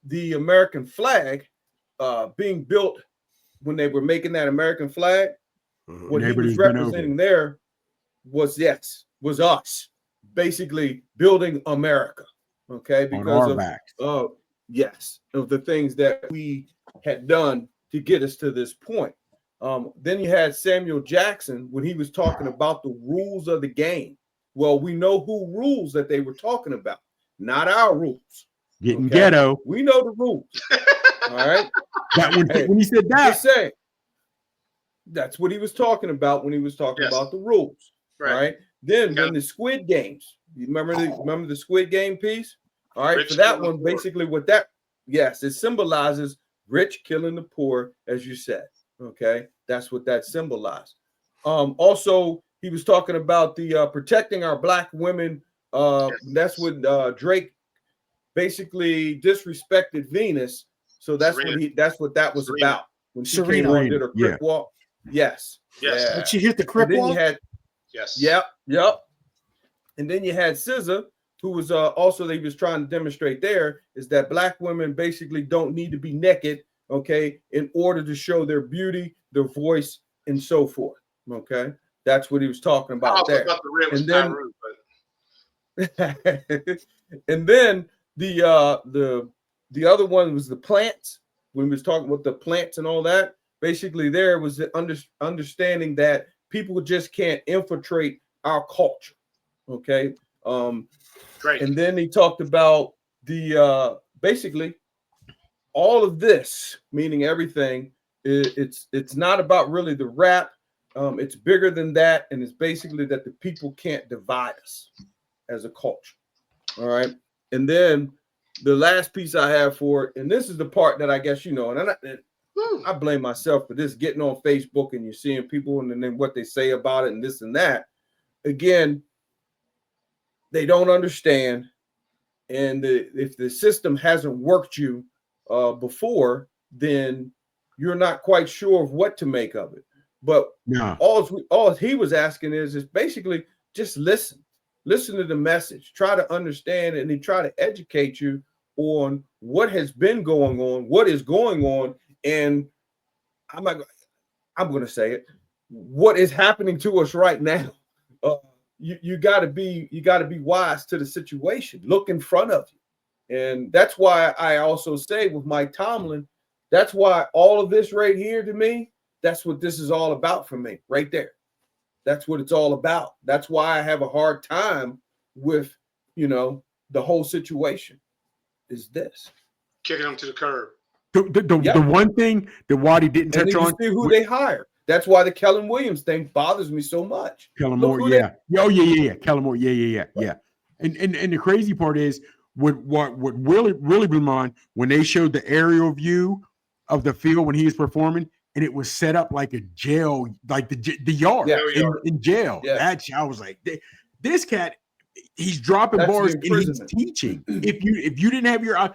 the American flag being built when they were making that American flag, what he was representing there was us basically building America. Okay, because of the things that we had done to get us to this point. Then you had Samuel Jackson when he was talking about the rules of the game. Well, we know who rules that they were talking about, not our rules. Getting ghetto. We know the rules. All right. When he said that, that's what he was talking about when he was talking about the rules. Right. All right. Then the Squid Games. You remember the Squid Game piece? All right. Rich for that one, basically it symbolizes rich killing the poor, as you said. Okay. That's what that symbolized. Also, he was talking about the protecting our black women. That's what Drake basically disrespected Venus. So that's what that was about when she came on and did her crip walk. Yes. Yeah. Did she hit the crip walk? Yes. Yep. And then you had SZA, who was also they was trying to demonstrate there is that black women basically don't need to be naked, okay, in order to show their beauty, their voice, and so forth. Okay, that's what he was talking about there. And then the other one was the plants. When we was talking about the plants and all that, basically there was the understanding that people just can't infiltrate our culture. Okay. Great. And then he talked about the basically all of this, meaning everything. It's not about really the rap. It's bigger than that, and it's basically that the people can't divide us as a culture. All right. And then the last piece I have for it, and this is the part that I guess and I blame myself for this. Getting on Facebook and you're seeing people and then what they say about it and this and that. Again, they don't understand. And if the system hasn't worked you before, then you're not quite sure of what to make of it. But all he was asking is basically just listen to the message, try to understand, and then try to educate you on what has been going on, what is going on, and I'm going to say it, what is happening to us right now. You got to be wise to the situation. Look in front of you, and that's why I also say with Mike Tomlin, that's why all of this right here to me, that's what this is all about for me, right there. That's what it's all about. That's why I have a hard time with the whole situation. Is this kicking them to the curb? The one thing that Waddy didn't touch on, see who they hire. That's why the Kellen Williams thing bothers me so much. Kellen Moore, yeah. Kellen Moore, yeah. And the crazy part is what really blew my mind when they showed the aerial view of the field when he was performing, and it was set up like a jail, like the yard in jail. Yeah. I was like, this cat, he's dropping bars and he's teaching. If you didn't have your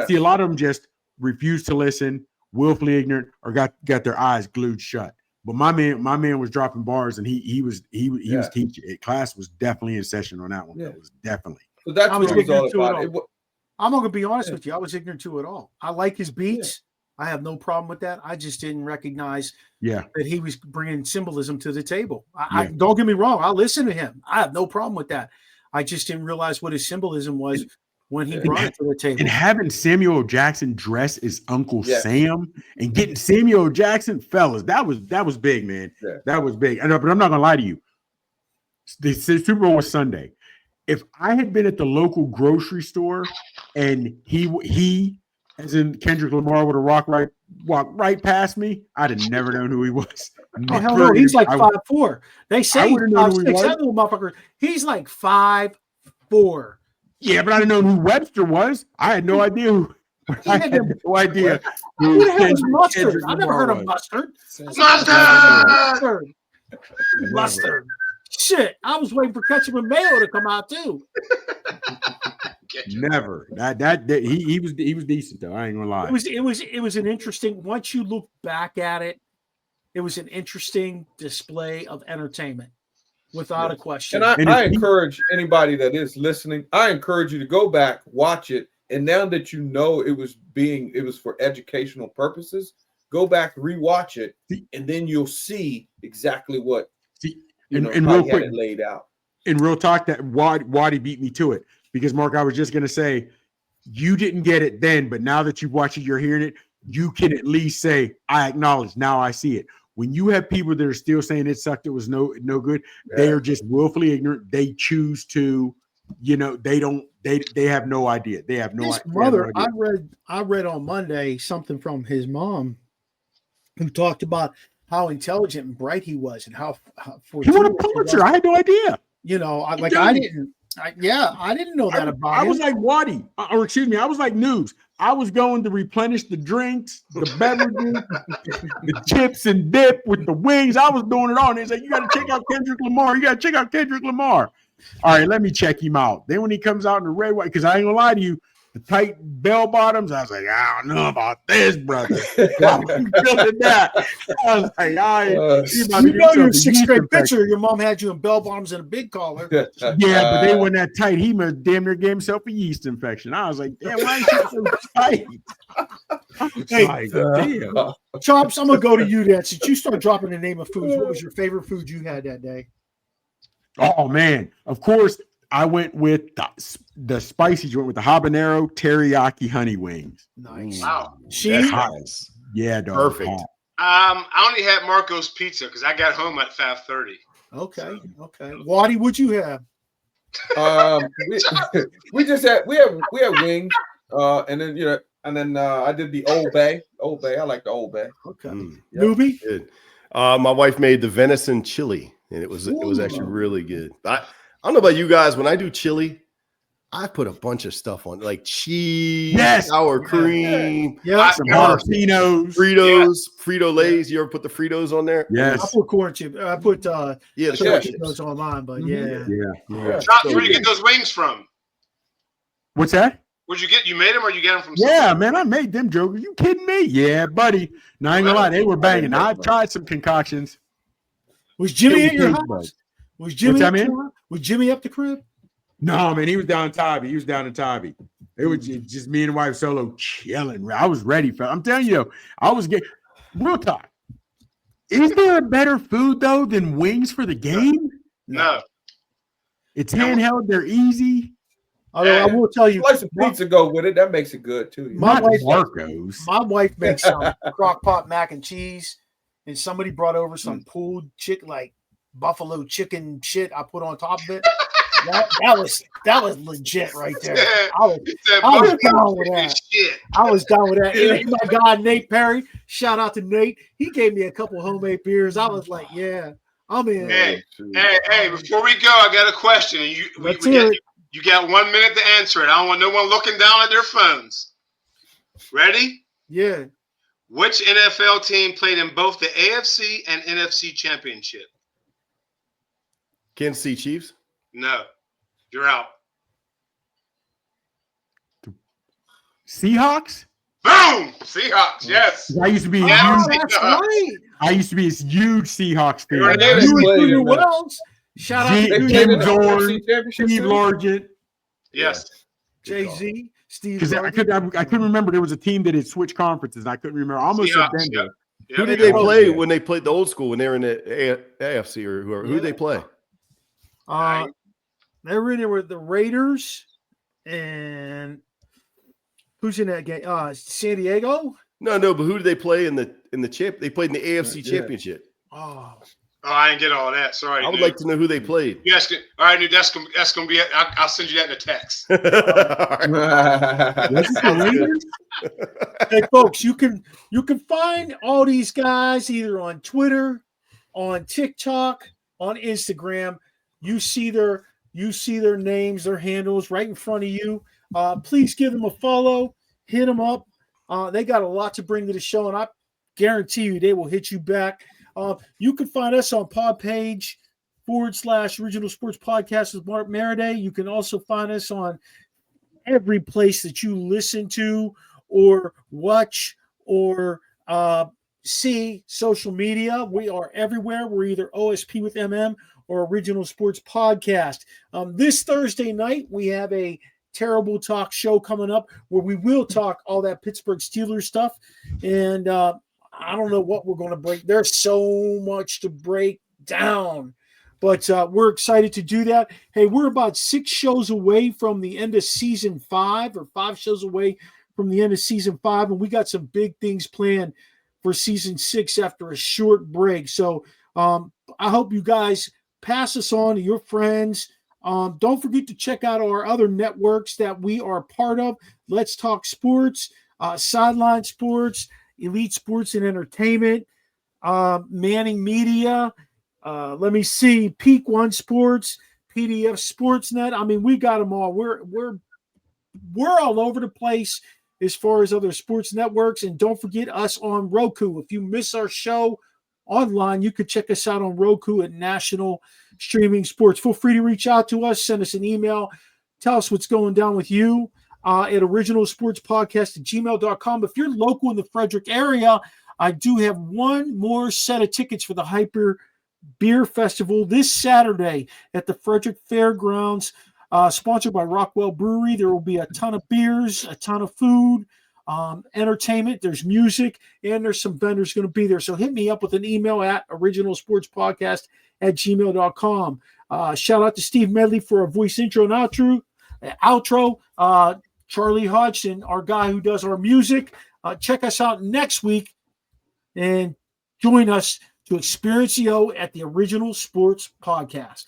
see, a lot of them just refused to listen, willfully ignorant, or got their eyes glued shut. But my man was dropping bars, and he was teaching. Class was definitely in session on that one. Yeah. It was definitely. So that's what it was all about. I'm not gonna be honest with you. I was ignorant to it all. I like his beats. I have no problem with that. I just didn't recognize that he was bringing symbolism to the table. I don't get me wrong. I listen to him. I have no problem with that. I just didn't realize what his symbolism was when he brought it to the table. And having Samuel Jackson dress as Uncle Sam and getting Samuel Jackson, fellas, that was big, man. Yeah. That was big. But I'm not gonna lie to you. The Super Bowl was Sunday. If I had been at the local grocery store and he as in Kendrick Lamar would have walked right past me, I'd have never known who he was. Oh, hell no. He's like 5'4". They say he's 5'6". He's like 5'4". Yeah, but I didn't know who Webster was. I had no idea who. I had no idea who the hell was Mustard. I never heard of Mustard. Mustard. Shit, I was waiting for Ketchup and Mayo to come out too. Never. He was decent though. I ain't gonna lie. It was an interesting. Once you look back at it, it was an interesting display of entertainment, without a question. And I encourage anybody that is listening. I encourage you to go back, watch it, and now that you know it was for educational purposes, go back, rewatch it, and then you'll see exactly what and real quick laid out. In real talk, that Waddy beat me to it. Because, Mark, I was just going to say, you didn't get it then, but now that you've watched it, you're hearing it, you can at least say, I acknowledge, now I see it. When you have people that are still saying it sucked, it was no good, they are just willfully ignorant. They choose to, they have no idea. They have no idea. His mother, I read on Monday something from his mom who talked about how intelligent and bright he was and how he won a Pulitzer. I had no idea. I didn't know that about him. I was like Waddy, I was like News. I was going to replenish the drinks, the beverages, the chips and dip with the wings. I was doing it all. And they said, you got to check out Kendrick Lamar. All right, let me check him out. Then when he comes out in the red, white, because I ain't gonna lie to you, the tight bell bottoms, I was like, I don't know about this, brother. I was like, your sixth grade picture, your mom had you in bell bottoms and a big collar. Yeah, but they weren't that tight. He must damn near gave himself a yeast infection. I was like, damn, why ain't you so tight? Damn. Chops, I'm gonna go to you then. Since you start dropping the name of foods, what was your favorite food you had that day? Oh man, of course. I went with the spicy joint with the habanero teriyaki honey wings. Nice. Wow. Nice. Yeah, dog. Perfect. I only had Marco's Pizza because I got home at 5:30. Okay. Waddy, what'd you have? We have wings. And then I did the Old Bay. I like the Old Bay. Okay. Newbie? Good. My wife made the venison chili, and it was actually really good. I don't know about you guys. When I do chili, I put a bunch of stuff on, like cheese, Yes. sour cream, some jalapenos, Frito-Lays. You ever put the Fritos on there? Yes. I put corn chip. I put the corn corn chips chips. on mine, but Yeah. Josh, where do you get those wings from? What's that? Where'd you get? You made them, or you get them from? Yeah, man, I made them jokers. You kidding me? Yeah, buddy. No, I ain't gonna lie, they were banging. I've tried some concoctions. Was Jimmy at your It house? was Was Jimmy? What's that, man? Was Jimmy up the crib? No, man, he was down in Tybee. He was down in Tybee. It was just me and the wife solo chilling. I was ready for. I'm telling you, I was getting real talk. Is there a better food though than wings for the game? No. It's handheld. They're easy. Although I will tell you, Slice of pizza go with it. That makes it good too. My wife, Marcos. my wife makes some crock pot mac and cheese, and somebody brought over some pulled chicken, like buffalo chicken shit. I put on top of it. That was legit right there. I was down with that. I was down with that. And my guy Nate Perry, shout out to Nate. He gave me a couple homemade beers. I was like, yeah, I'm in. Hey, before we go, I got a question. You got 1 minute to answer it. I don't want no one looking down at their phones. Ready? Yeah. Which NFL team played in both the AFC and NFC championship? Kansas City Chiefs? No. You're out. Seahawks? Boom! Seahawks, yes. I used to be a huge Seahawks fan. Shout out to Jim Zorn, Steve Largent. Yes. Jay-Z, Steve. Because I couldn't remember. There was a team that had switched conferences. And I couldn't remember. I almost said Denver. Yep. Who did they play when they played the old school, when they were in the AFC or whoever? Who did they play? They were in there with the Raiders, and who's in that game? San Diego? No, but who did they play in the chip? They played in the AFC Championship. Oh, I didn't get all that. Sorry. I would like to know who they played. Yes. All right, dude. That's gonna be it. I'll send you that in a text. Hey, folks, you can find all these guys either on Twitter, on TikTok, on Instagram. You see their names, their handles right in front of you. Please give them a follow. Hit them up. They got a lot to bring to the show, and I guarantee you they will hit you back. You can find us on Podpage /Original Sports Podcast with Mark Maradei. You can also find us on every place that you listen to or watch or see social media. We are everywhere. We're either OSP with MM or Original Sports Podcast. This Thursday night, we have a Terrible Talk show coming up where we will talk all that Pittsburgh Steelers stuff. And I don't know what we're going to break. There's so much to break down, but we're excited to do that. Hey, we're about 6 shows away from the end of season 5, or 5 shows away from the end of season 5. And we got some big things planned for season 6 after a short break. So I hope you guys pass us on to your friends. Don't forget to check out our other networks that we are part of. Let's Talk Sports, Sideline Sports, Elite Sports and Entertainment, Manning Media. Let me see, Peak One Sports, PDF Sportsnet. I mean, we got them all. We're all over the place as far as other sports networks. And don't forget us on Roku. If you miss our show online, you could check us out on Roku at National Streaming Sports. Feel free to reach out to us, send us an email, tell us what's going down with you at originalsportspodcast@gmail.com. If you're local in the Frederick area, I do have one more set of tickets for the Hyper Beer Festival this Saturday at the Frederick Fairgrounds, sponsored by Rockwell Brewery. There will be a ton of beers, a ton of food, entertainment. There's music, and there's some vendors going to be there. So hit me up with an email at originalsportspodcast@gmail.com. Shout out to Steve Medley for our voice intro and outro. Charlie Hodgson, our guy who does our music. Check us out next week and join us to experience the O at the Original Sports Podcast.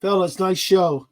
Fellas, nice show.